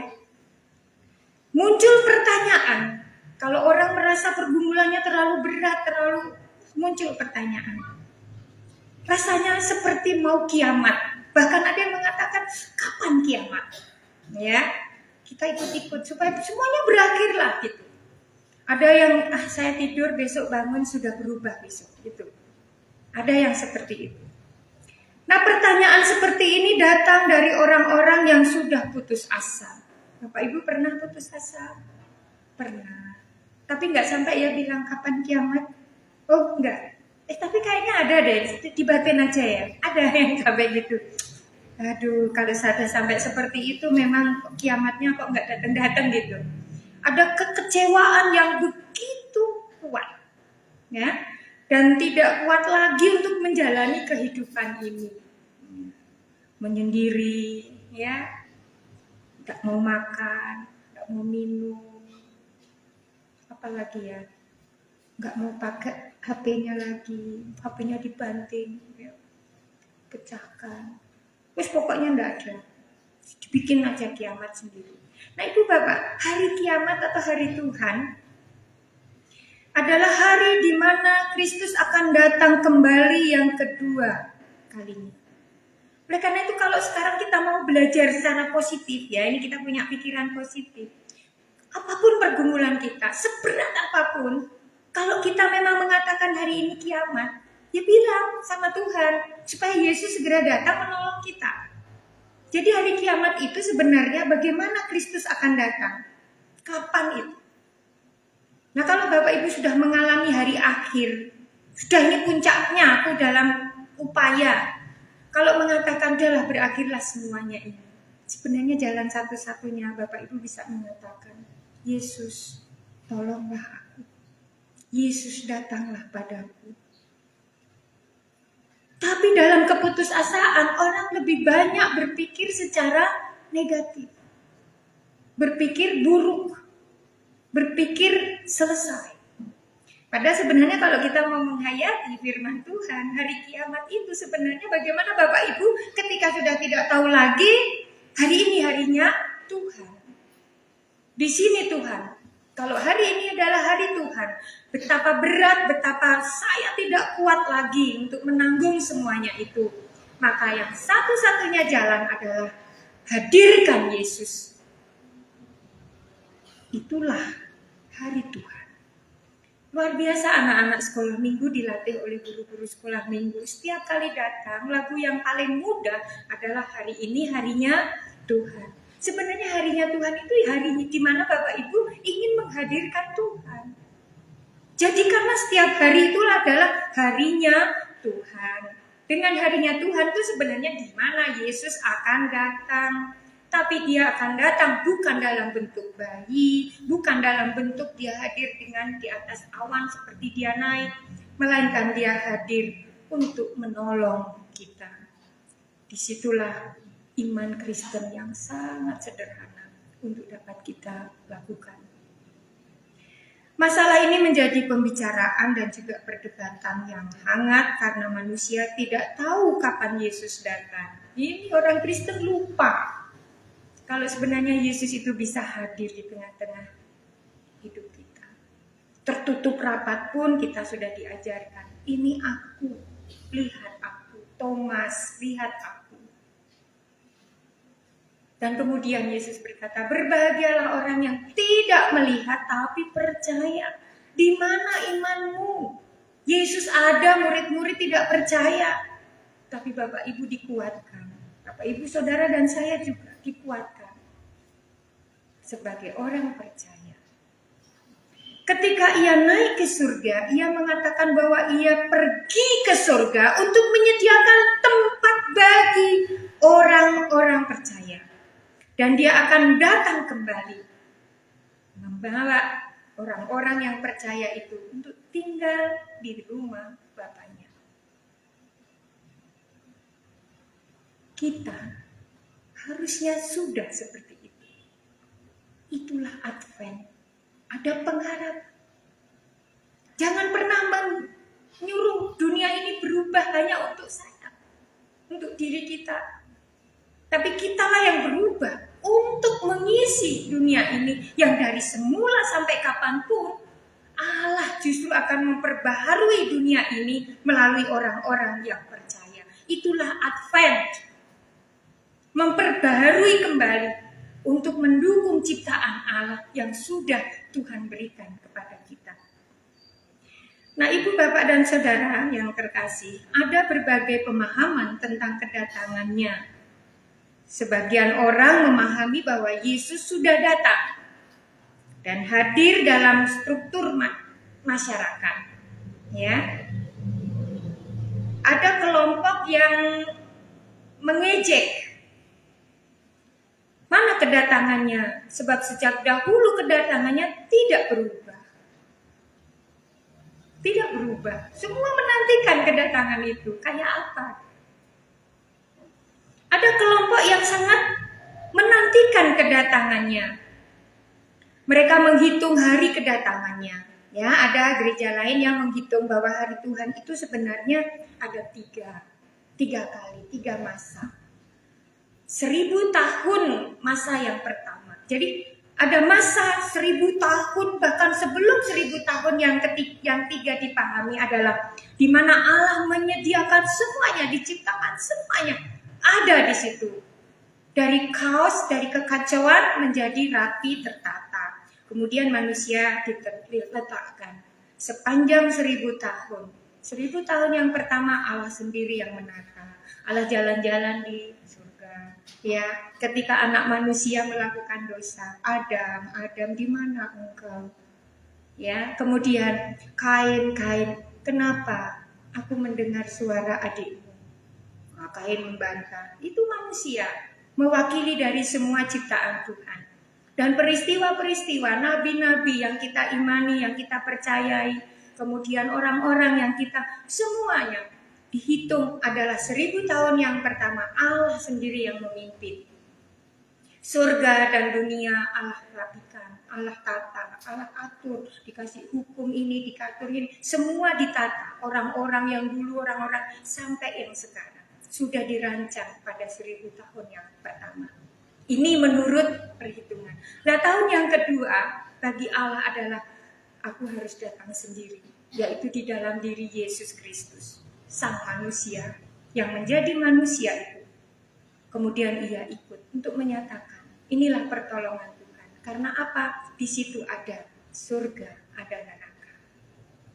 Muncul pertanyaan, kalau orang merasa pergumulannya terlalu berat, muncul pertanyaan. Rasanya seperti mau kiamat, bahkan ada yang mengatakan kapan kiamat, ya. Kita ikut-ikut supaya semuanya berakhir lah gitu. Ada yang saya tidur besok bangun sudah berubah besok gitu. Ada yang seperti itu. Nah, pertanyaan seperti ini datang dari orang-orang yang sudah putus asa. Bapak Ibu pernah putus asa? Pernah. Tapi nggak sampai ya bilang kapan kiamat? Oh enggak. Tapi kayaknya ada deh, di batin aja ya. Ada yang sampai gitu. Aduh, kalau sudah sampai seperti itu memang kiamatnya kok nggak datang-datang gitu. Ada kekecewaan yang begitu kuat, ya, dan tidak kuat lagi untuk menjalani kehidupan ini. Menyendiri, ya, nggak mau makan, nggak mau minum, apalagi ya, nggak mau pakai HP-nya lagi, HP-nya dibanting, ya, pecahkan. Terus pokoknya enggak ada. Dibikin aja kiamat sendiri. Nah, Ibu Bapak, hari kiamat atau hari Tuhan adalah hari di mana Kristus akan datang kembali yang kedua kalinya. Oleh karena itu kalau sekarang kita mau belajar secara positif, ya, ini kita punya pikiran positif. Apapun pergumulan kita, seberat apapun, kalau kita memang mengatakan hari ini kiamat, ya bilang sama Tuhan supaya Yesus segera datang menolong kita. Jadi hari kiamat itu sebenarnya bagaimana Kristus akan datang? Kapan itu? Nah, kalau Bapak Ibu sudah mengalami hari akhir, sudah ini puncaknya aku dalam upaya. Kalau mengatakan udahlah berakhirlah semuanya ini. Sebenarnya jalan satu-satunya Bapak Ibu bisa mengatakan, Yesus, tolonglah aku. Yesus datanglah padaku. Tapi dalam keputusasaan orang lebih banyak berpikir secara negatif. Berpikir buruk. Berpikir selesai. Padahal sebenarnya kalau kita mau menghayati firman Tuhan, hari kiamat itu sebenarnya bagaimana Bapak Ibu ketika sudah tidak tahu lagi, hari ini harinya Tuhan. Di sini Tuhan. Kalau hari ini adalah hari Tuhan, betapa berat, betapa saya tidak kuat lagi untuk menanggung semuanya itu. Maka yang satu-satunya jalan adalah hadirkan Yesus. Itulah hari Tuhan. Luar biasa anak-anak sekolah minggu dilatih oleh guru-guru sekolah minggu. Setiap kali datang, lagu yang paling mudah adalah hari ini harinya Tuhan. Sebenarnya harinya Tuhan itu hari di mana Bapak Ibu ingin menghadirkan Tuhan. Jadi karena setiap hari itu adalah harinya Tuhan. Dengan harinya Tuhan itu sebenarnya di mana Yesus akan datang. Tapi dia akan datang bukan dalam bentuk bayi, bukan dalam bentuk dia hadir dengan di atas awan seperti dia naik, melainkan dia hadir untuk menolong kita. Disitulah iman Kristen yang sangat sederhana untuk dapat kita lakukan. Masalah ini menjadi pembicaraan dan juga perdebatan yang hangat karena manusia tidak tahu kapan Yesus datang. Ini orang Kristen lupa kalau sebenarnya Yesus itu bisa hadir di tengah-tengah hidup kita. Tertutup rapat pun kita sudah diajarkan. Ini aku, lihat aku. Thomas, lihat aku. Dan kemudian Yesus berkata, berbahagialah orang yang tidak melihat tapi percaya. Di mana imanmu? Yesus ada, murid-murid tidak percaya. Tapi Bapak Ibu dikuatkan. Bapak Ibu, saudara dan saya juga dikuatkan. Sebagai orang percaya. Ketika ia naik ke surga, ia mengatakan bahwa ia pergi ke surga untuk menyediakan tempat bagi orang-orang percaya. Dan dia akan datang kembali membawa orang-orang yang percaya itu untuk tinggal di rumah Bapaknya. Kita harusnya sudah seperti itu. Itulah Advent. Ada pengharapan. Jangan pernah menyuruh dunia ini berubah hanya untuk saya, untuk diri kita. Tapi kitalah yang berubah untuk mengisi dunia ini yang dari semula sampai kapanpun Allah justru akan memperbaharui dunia ini melalui orang-orang yang percaya. Itulah Advent. Memperbaharui kembali untuk mendukung ciptaan Allah yang sudah Tuhan berikan kepada kita. Nah, Ibu, Bapak, dan Saudara yang terkasih, ada berbagai pemahaman tentang kedatangannya. Sebagian orang memahami bahwa Yesus sudah datang dan hadir dalam struktur masyarakat. Ya, ada kelompok yang mengejek mana kedatangannya, sebab sejak dahulu kedatangannya tidak berubah. Tidak berubah. Semua menantikan kedatangan itu. Kayak apa? Ada kelompok yang sangat menantikan kedatangannya. Mereka menghitung hari kedatangannya. Ya, ada gereja lain yang menghitung bahwa hari Tuhan itu sebenarnya ada tiga kali, 3 masa. 1000 tahun masa yang pertama. Jadi ada masa 1000 tahun, bahkan sebelum 1000 tahun yang 3 dipahami adalah di mana Allah menyediakan semuanya, diciptakan semuanya ada di situ. Dari kaos, dari kekacauan menjadi rapi tertata. Kemudian manusia diletakkan sepanjang 1000 tahun. 1000 tahun yang pertama Allah sendiri yang menata. Allah jalan-jalan di surga. Ya, ketika anak manusia melakukan dosa, Adam, di mana engkau? Ya, kemudian Kain, kenapa aku mendengar suara adikmu? Kain membantah, itu manusia, mewakili dari semua ciptaan Tuhan. Dan peristiwa-peristiwa nabi-nabi yang kita imani, yang kita percayai, kemudian orang-orang yang kita semuanya dihitung adalah 1000 tahun yang pertama Allah sendiri yang memimpin. Surga dan dunia Allah rapikan, Allah tata, Allah atur, dikasih hukum ini, dikatur ini, semua ditata. Orang-orang yang dulu, orang-orang sampai yang sekarang sudah dirancang pada 1000 tahun yang pertama. Ini menurut perhitungan. Nah, tahun yang kedua bagi Allah adalah aku harus datang sendiri, yaitu di dalam diri Yesus Kristus, sang manusia yang menjadi manusia itu. Kemudian ia ikut untuk menyatakan, inilah pertolongan Tuhan. Karena apa? Di situ ada surga, ada neraka.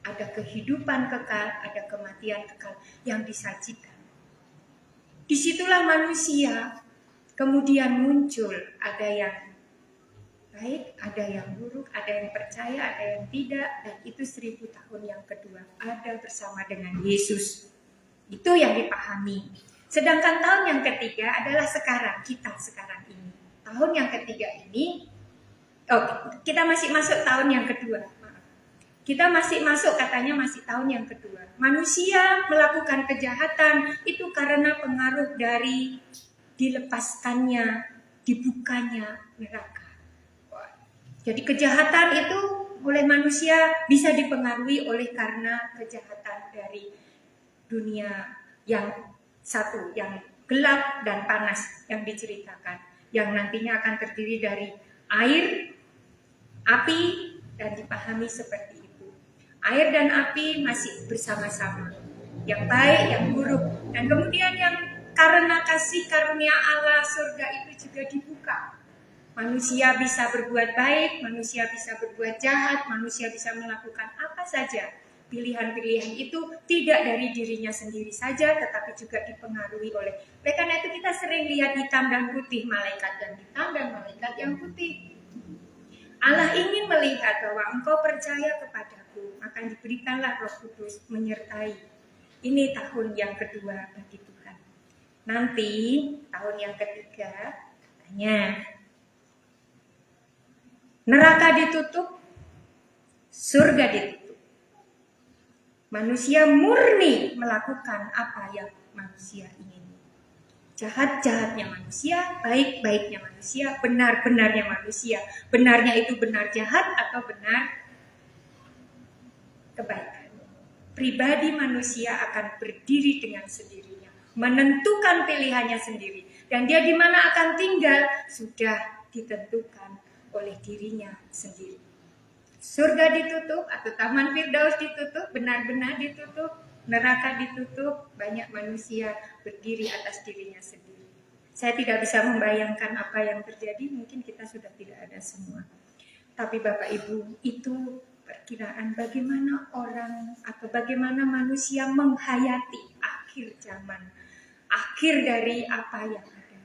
Ada kehidupan kekal, ada kematian kekal yang disajikan. Disitulah manusia kemudian muncul, ada yang baik, ada yang buruk, ada yang percaya, ada yang tidak, dan itu 1000 tahun yang kedua ada bersama dengan Yesus. Itu yang dipahami. Sedangkan tahun yang ketiga adalah sekarang, kita sekarang ini. Tahun yang ketiga ini, kita masih masuk tahun yang kedua. Kita masih masuk, katanya masih tahun yang kedua. Manusia melakukan kejahatan itu karena pengaruh dari dilepaskannya, dibukanya neraka. Jadi kejahatan itu oleh manusia bisa dipengaruhi oleh karena kejahatan dari dunia yang satu, yang gelap dan panas yang diceritakan, yang nantinya akan terdiri dari air, api, dan dipahami seperti itu. Air dan api masih bersama-sama, yang baik, yang buruk, dan kemudian yang karena kasih karunia Allah, surga itu juga dibuka. Manusia bisa berbuat baik, manusia bisa berbuat jahat, manusia bisa melakukan apa saja. Pilihan-pilihan itu tidak dari dirinya sendiri saja, tetapi juga dipengaruhi oleh. Oleh karena itu kita sering lihat hitam dan putih, malaikat yang hitam dan malaikat yang putih. Allah ingin melihat bahwa engkau percaya kepadaku, maka diberikanlah Roh Kudus menyertai. Ini tahun yang kedua bagi Tuhan. Nanti tahun yang ketiga, katanya neraka ditutup, surga ditutup. Manusia murni melakukan apa yang manusia ingin. Jahat-jahatnya manusia, baik-baiknya manusia, benar-benarnya manusia. Benarnya itu benar jahat atau benar kebaikan. Pribadi manusia akan berdiri dengan sendirinya, menentukan pilihannya sendiri. Dan dia di mana akan tinggal sudah ditentukan oleh dirinya sendiri. Surga ditutup atau Taman Firdaus ditutup, benar-benar ditutup, neraka ditutup, banyak manusia berdiri atas dirinya sendiri. Saya tidak bisa membayangkan apa yang terjadi, mungkin kita sudah tidak ada semua. Tapi Bapak Ibu, itu perkiraan bagaimana orang atau bagaimana manusia menghayati akhir zaman, akhir dari apa yang ada.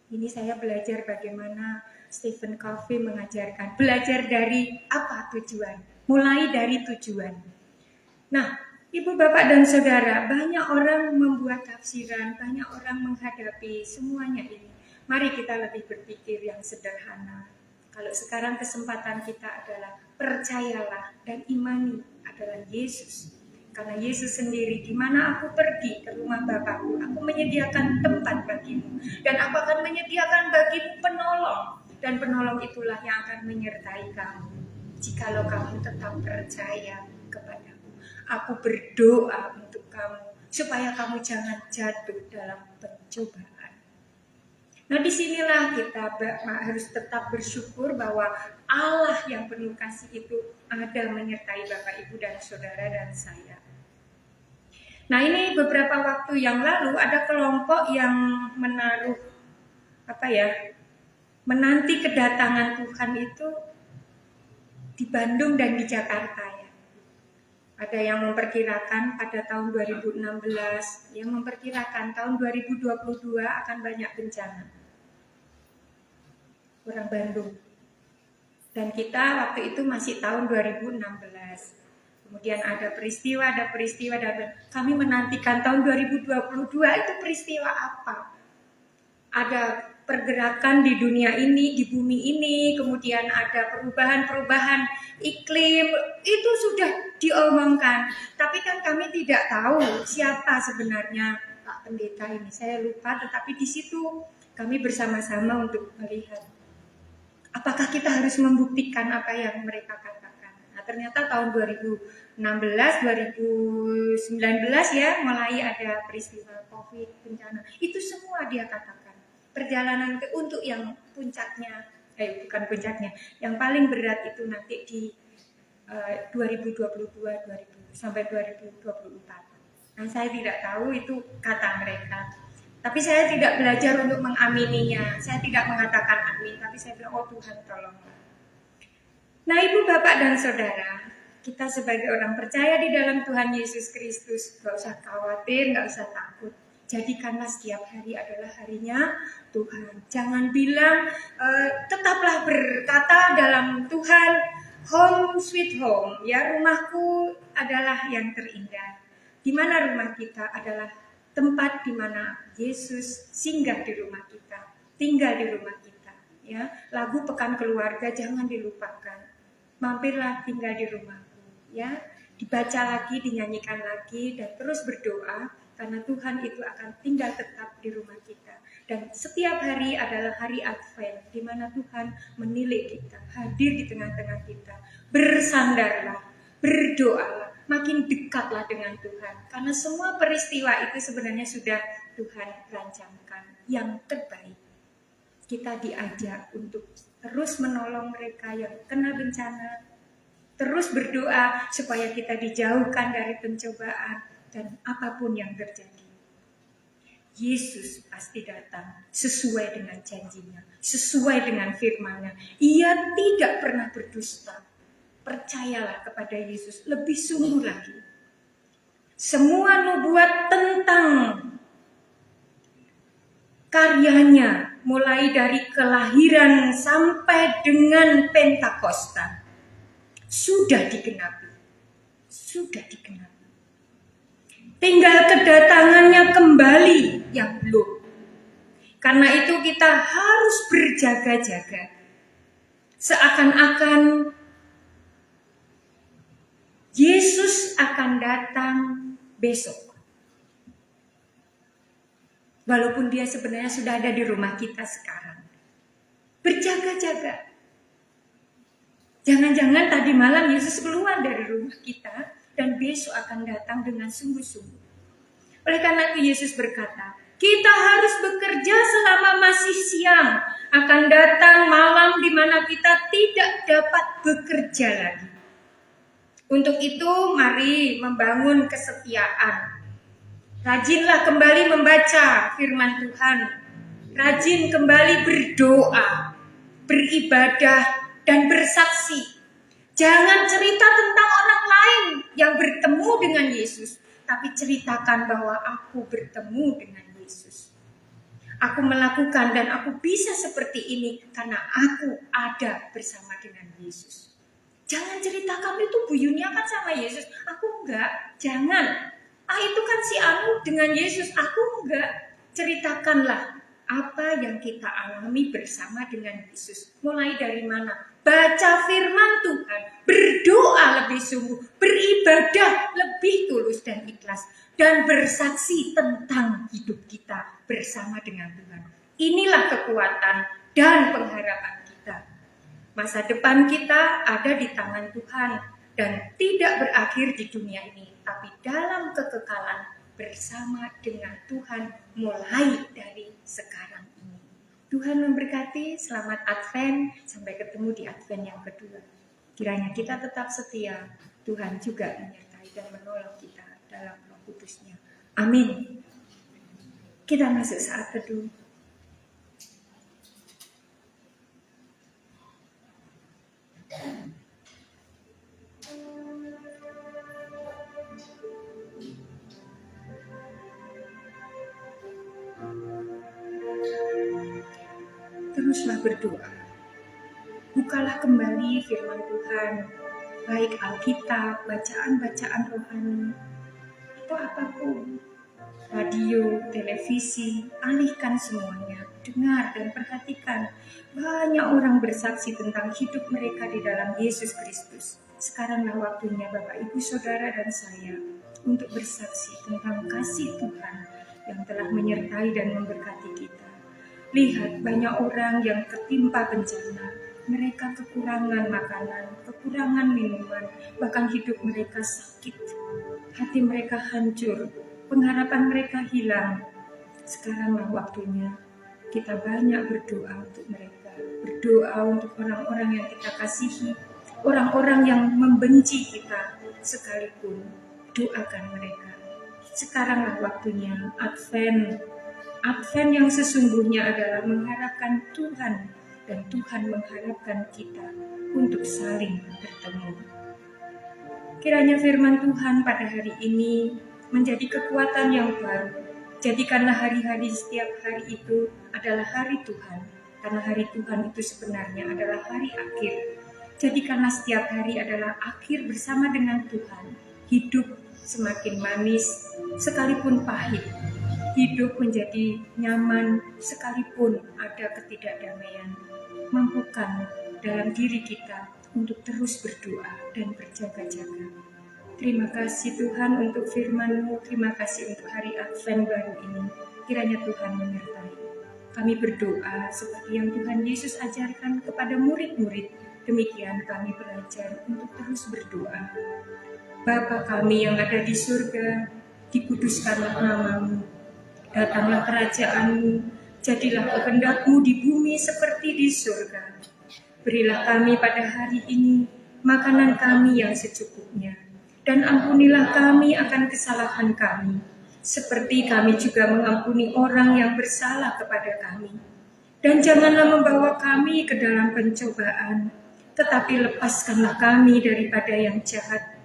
Ini saya belajar bagaimana Stephen Covey mengajarkan, belajar dari apa tujuan, mulai dari tujuan. Nah, Ibu, Bapak, dan Saudara, banyak orang membuat tafsiran, banyak orang menghadapi semuanya ini. Mari kita lebih berpikir yang sederhana. Kalau sekarang kesempatan kita adalah percayalah dan imani adalah Yesus. Karena Yesus sendiri, di mana aku pergi ke rumah Bapakku, aku menyediakan tempat bagimu. Dan aku akan menyediakan bagimu penolong. Dan penolong itulah yang akan menyertai kamu. Jikalau kamu tetap percaya kepadaku. Aku berdoa untuk kamu, supaya kamu jangan jatuh dalam pencobaan. Nah, disinilah kita harus tetap bersyukur bahwa Allah yang penuh kasih itu ada menyertai Bapak, Ibu, dan Saudara dan saya. Nah, ini beberapa waktu yang lalu ada kelompok yang menaruh menanti kedatangan Tuhan itu di Bandung dan di Jakarta ya. Ada yang memperkirakan pada tahun 2016, yang memperkirakan tahun 2022 akan banyak bencana. Orang Bandung. Dan kita waktu itu masih tahun 2016. Kemudian ada peristiwa, dan kami menantikan tahun 2022 itu peristiwa apa? Ada pergerakan di dunia ini, di bumi ini, kemudian ada perubahan-perubahan iklim, itu sudah diomongkan. Tapi kan kami tidak tahu siapa sebenarnya Pak Pendeta ini. Saya lupa, tetapi di situ kami bersama-sama untuk melihat apakah kita harus membuktikan apa yang mereka katakan. Nah, ternyata tahun 2016, 2019 ya, mulai ada peristiwa COVID, bencana. Itu semua dia katakan. Perjalanan untuk yang puncaknya, bukan puncaknya, yang paling berat itu nanti di 2022 sampai 2024. Nah, saya tidak tahu itu kata mereka. Tapi saya tidak belajar untuk mengamininya. Saya tidak mengatakan amin, tapi saya bilang, oh Tuhan tolonglah. Nah, Ibu, Bapak, dan Saudara, kita sebagai orang percaya di dalam Tuhan Yesus Kristus, gak usah khawatir, gak usah takut. Jadikanlah setiap hari adalah harinya Tuhan. Jangan bilang, tetaplah berkata dalam Tuhan, home sweet home, ya, rumahku adalah yang terindah. Di mana rumah kita adalah tempat di mana Yesus singgah di rumah kita, tinggal di rumah kita. Ya, lagu Pekan Keluarga jangan dilupakan. Mampirlah tinggal di rumahku. Ya, dibaca lagi, dinyanyikan lagi, dan terus berdoa karena Tuhan itu akan tinggal tetap di rumah kita. Dan setiap hari adalah hari Advent, di mana Tuhan menilik kita, hadir di tengah-tengah kita. Bersandarlah, berdoalah, makin dekatlah dengan Tuhan. Karena semua peristiwa itu sebenarnya sudah Tuhan rancangkan yang terbaik. Kita diajak untuk terus menolong mereka yang kena bencana, terus berdoa supaya kita dijauhkan dari pencobaan dan apapun yang terjadi. Yesus pasti datang sesuai dengan janjinya, sesuai dengan firman-Nya. Ia tidak pernah berdusta. Percayalah kepada Yesus lebih sungguh lagi. Semua nubuat tentang karyanya, mulai dari kelahiran sampai dengan Pentakosta, sudah digenapi. Sudah digenapi. Tinggal kedatangannya kembali yang belum. Karena itu kita harus berjaga-jaga. Seakan-akan Yesus akan datang besok. Walaupun dia sebenarnya sudah ada di rumah kita sekarang. Berjaga-jaga. Jangan-jangan tadi malam Yesus keluar dari rumah kita dan besok akan datang dengan sungguh-sungguh. Oleh karena itu Yesus berkata, kita harus bekerja selama masih siang. Akan datang malam di mana kita tidak dapat bekerja lagi. Untuk itu mari membangun kesetiaan. Rajinlah kembali membaca firman Tuhan. Rajin kembali berdoa, beribadah, dan bersaksi. Jangan cerita tentang orang lain yang bertemu dengan Yesus, tapi ceritakan bahwa aku bertemu dengan Yesus. Aku melakukan dan aku bisa seperti ini karena aku ada bersama dengan Yesus. Jangan ceritakan itu Bu Yunia kan sama Yesus, aku enggak. Jangan. Itu kan si Anu dengan Yesus, aku enggak. Ceritakanlah apa yang kita alami bersama dengan Yesus. Mulai dari mana? Baca firman Tuhan, berdoa lebih sungguh, beribadah lebih tulus dan ikhlas, dan bersaksi tentang hidup kita bersama dengan Tuhan. Inilah kekuatan dan pengharapan kita. Masa depan kita ada di tangan Tuhan dan tidak berakhir di dunia ini, tapi dalam kekekalan bersama dengan Tuhan mulai dari sekarang ini. Tuhan memberkati, selamat Advent, sampai ketemu di Advent yang kedua. Kiranya kita tetap setia, Tuhan juga menyertai dan menolong kita dalam Roh Kudus-Nya. Amin. Kita masuk saat teduh. Teruslah berdoa. Bukalah kembali firman Tuhan, baik Alkitab, bacaan-bacaan rohani, atau apapun. radio, televisi, alihkan semuanya. Dengar dan perhatikan. Banyak orang bersaksi tentang hidup mereka di dalam Yesus Kristus. Sekaranglah waktunya Bapak, Ibu, Saudara, dan saya untuk bersaksi tentang kasih Tuhan yang telah menyertai dan memberkati kita. Lihat, banyak orang yang ketimpa bencana. Mereka kekurangan makanan, kekurangan minuman, bahkan hidup mereka sakit. Hati mereka hancur, pengharapan mereka hilang. Sekaranglah waktunya kita banyak berdoa untuk mereka. Berdoa untuk orang-orang yang kita kasihi, orang-orang yang membenci kita sekalipun. Doakan mereka. Sekaranglah waktunya Advent. Advent yang sesungguhnya adalah mengharapkan Tuhan, dan Tuhan mengharapkan kita untuk saling bertemu. Kiranya firman Tuhan pada hari ini menjadi kekuatan yang baru. Jadikanlah hari-hari setiap hari itu adalah hari Tuhan, karena hari Tuhan itu sebenarnya adalah hari akhir. Jadikanlah setiap hari adalah akhir bersama dengan Tuhan. Hidup semakin manis sekalipun pahit. Hidup menjadi nyaman sekalipun ada ketidakdamaian. Mampukan dalam diri kita untuk terus berdoa dan berjaga-jaga. Terima kasih Tuhan untuk firman-Mu, terima kasih untuk hari Advent baru ini. Kiranya Tuhan menyertai. Kami berdoa seperti yang Tuhan Yesus ajarkan kepada murid-murid. Demikian kami belajar untuk terus berdoa. Bapa kami yang ada di surga, dikuduskanlah nama-Mu. Datanglah kerajaan-Mu, jadilah kehendak-Mu di bumi seperti di surga. Berilah kami pada hari ini makanan kami yang secukupnya, dan ampunilah kami akan kesalahan kami, seperti kami juga mengampuni orang yang bersalah kepada kami. Dan janganlah membawa kami ke dalam pencobaan, tetapi lepaskanlah kami daripada yang jahat.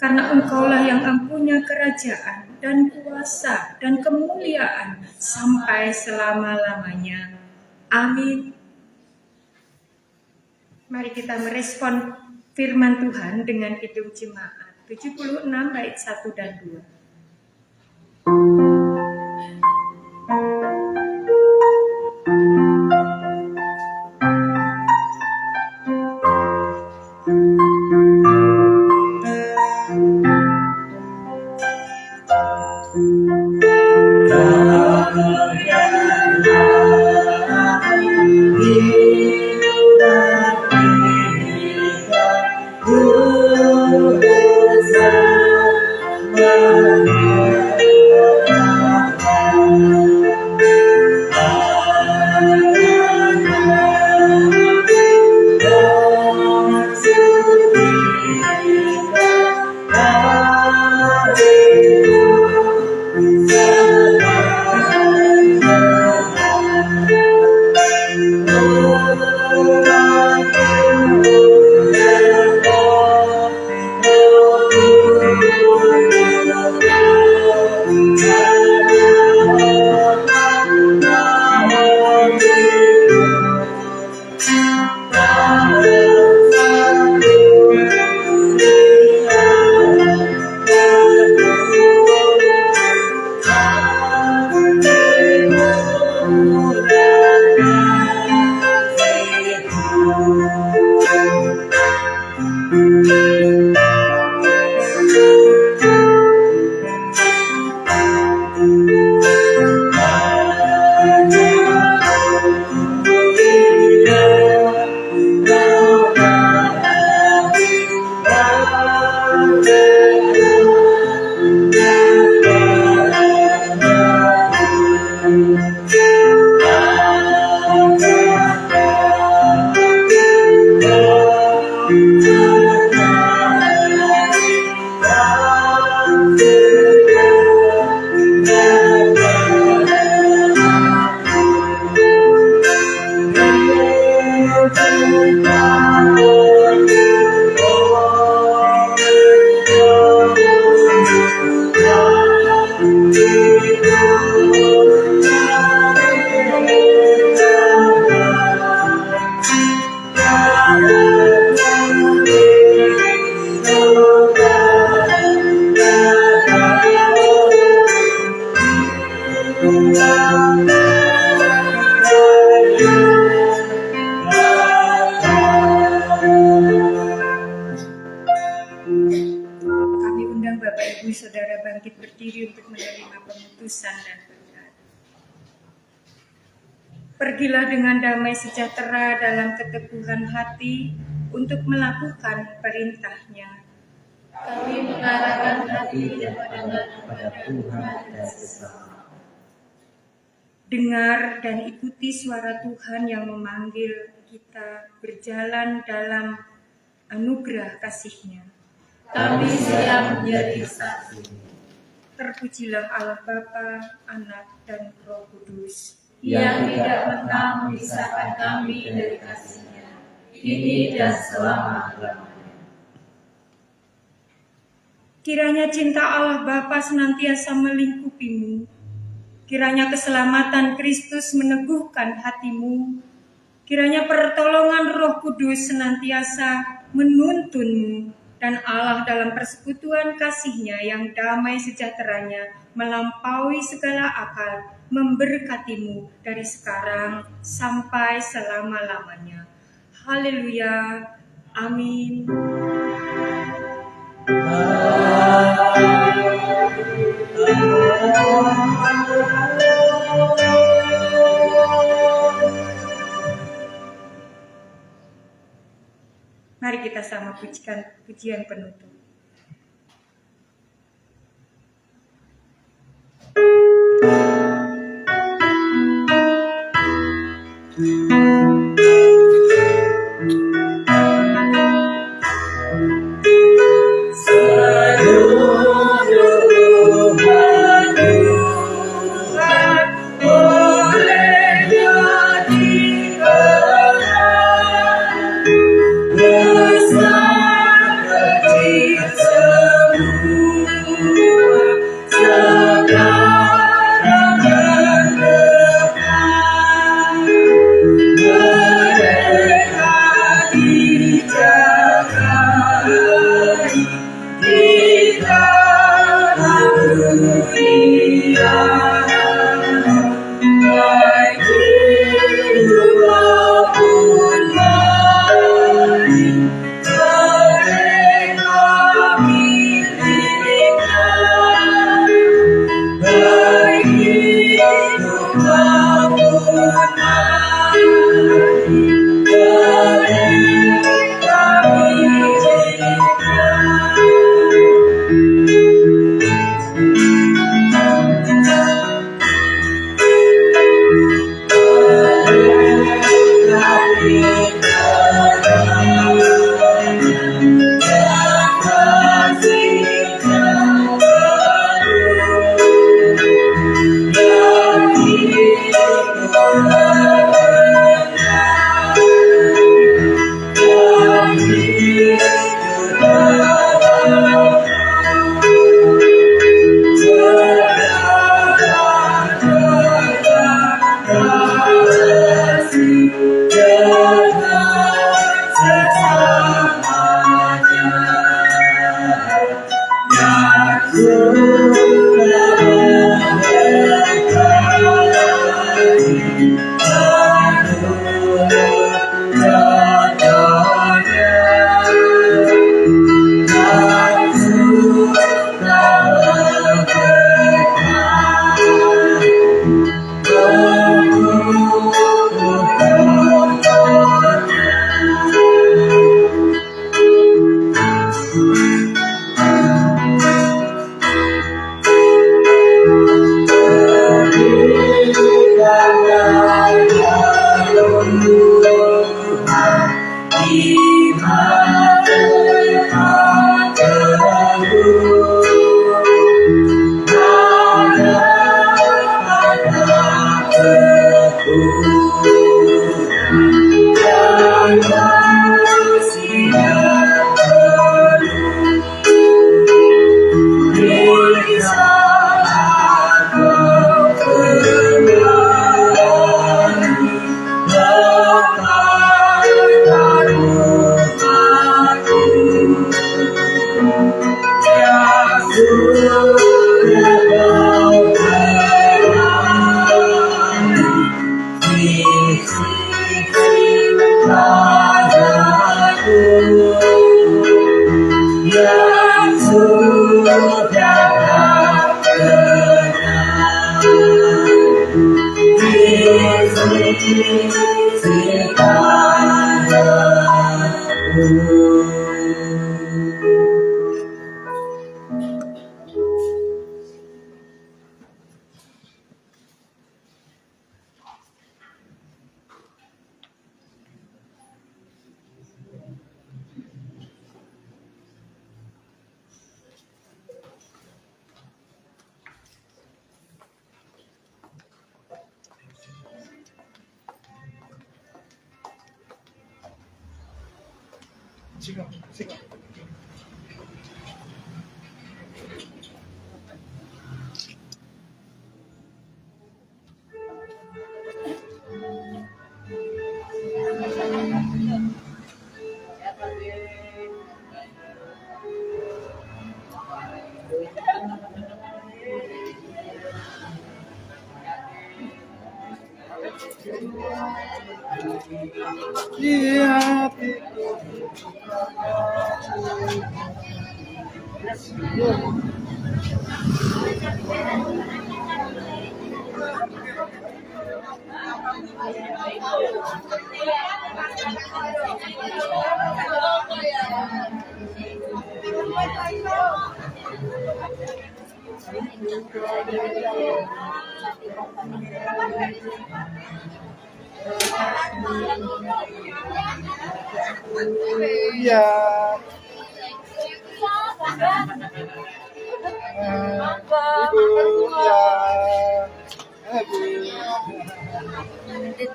Karena Engkaulah yang mempunyai kerajaan dan kuasa dan kemuliaan sampai selama-lamanya. Amin. Mari kita merespon firman Tuhan dengan Kidung Jemaat 76 bait 1 dan 2. keputusan dan berkat. Pergilah dengan damai sejahtera dalam keteguhan hati untuk melakukan perintahnya. Kami mengarahkan hati dan pandangan kepada Tuhan dan sesama. Dengar dan ikuti suara Tuhan yang memanggil kita berjalan dalam anugerah kasih-Nya. Kami siap menjadi saksi. Terpujilah Allah Bapa, Anak, dan Roh Kudus. Yang tidak pernah memisahkan kami dari kasih-Nya, kini dan selama-lamanya. Kiranya cinta Allah Bapa senantiasa melingkupimu. Kiranya keselamatan Kristus meneguhkan hatimu. Kiranya pertolongan Roh Kudus senantiasa menuntunmu. Dan Allah dalam persekutuan kasih-Nya yang damai sejahteranya melampaui segala akal, memberkatimu dari sekarang sampai selama-lamanya. Haleluya. Amin. Mari kita sama pujikan pujian penutup. Yang sudah tak kenal.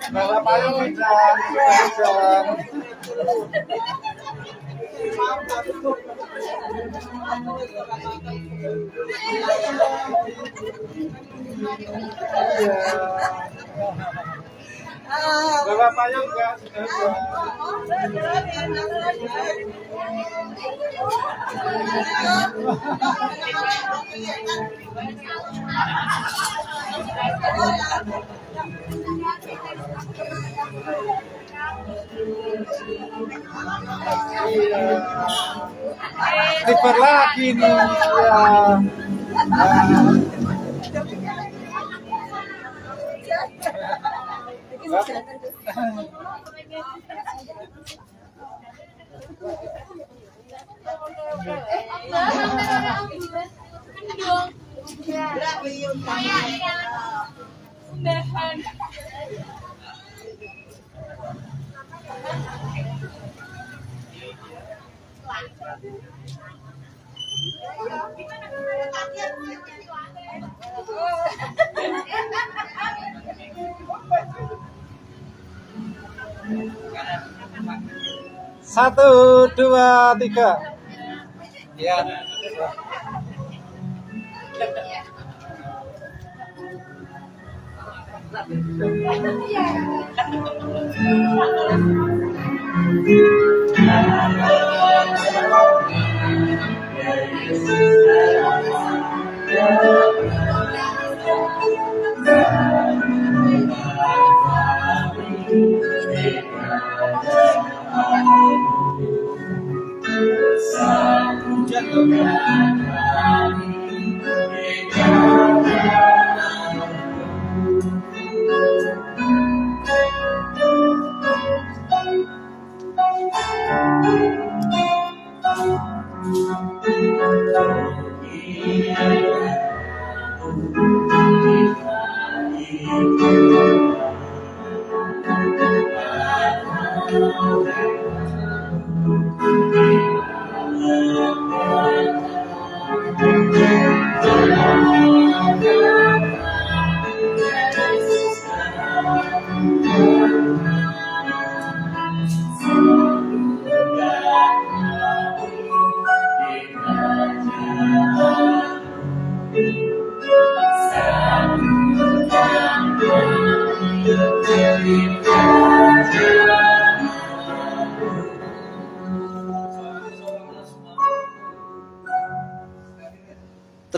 Bawa payung hujan. Bawa payung enggak? Libur lagi nih ya. Satu, dua, tiga. Ya.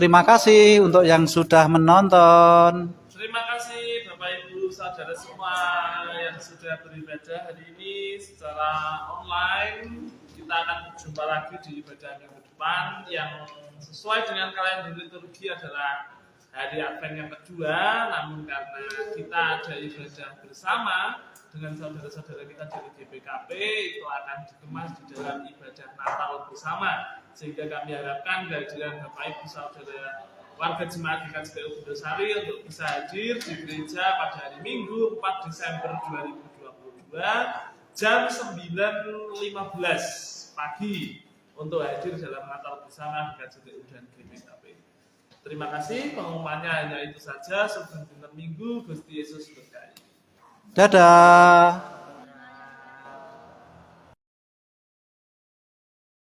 Terima kasih untuk yang sudah menonton. Terima kasih Bapak Ibu saudara semua yang sudah beribadah hari ini secara online. Kita akan berjumpa lagi di ibadah minggu depan yang sesuai dengan kalender liturgi adalah hari Advent yang kedua, namun karena kita ada ibadah bersama dengan saudara-saudara kita dari GPKP, itu akan dikemas di dalam ibadah Natal bersama, sehingga kami harapkan kehadiran Bapak Ibu saudara warga jemaat GKJ Bundosari untuk bisa hadir di gereja pada hari Minggu 4 Desember 2022 jam 9.15 pagi untuk hadir dalam Natal bersama GKJ dan GPKP. Terima kasih, pengumumannya hanya itu saja. Selamat Minggu, Gusti Yesus berkati. Dadah.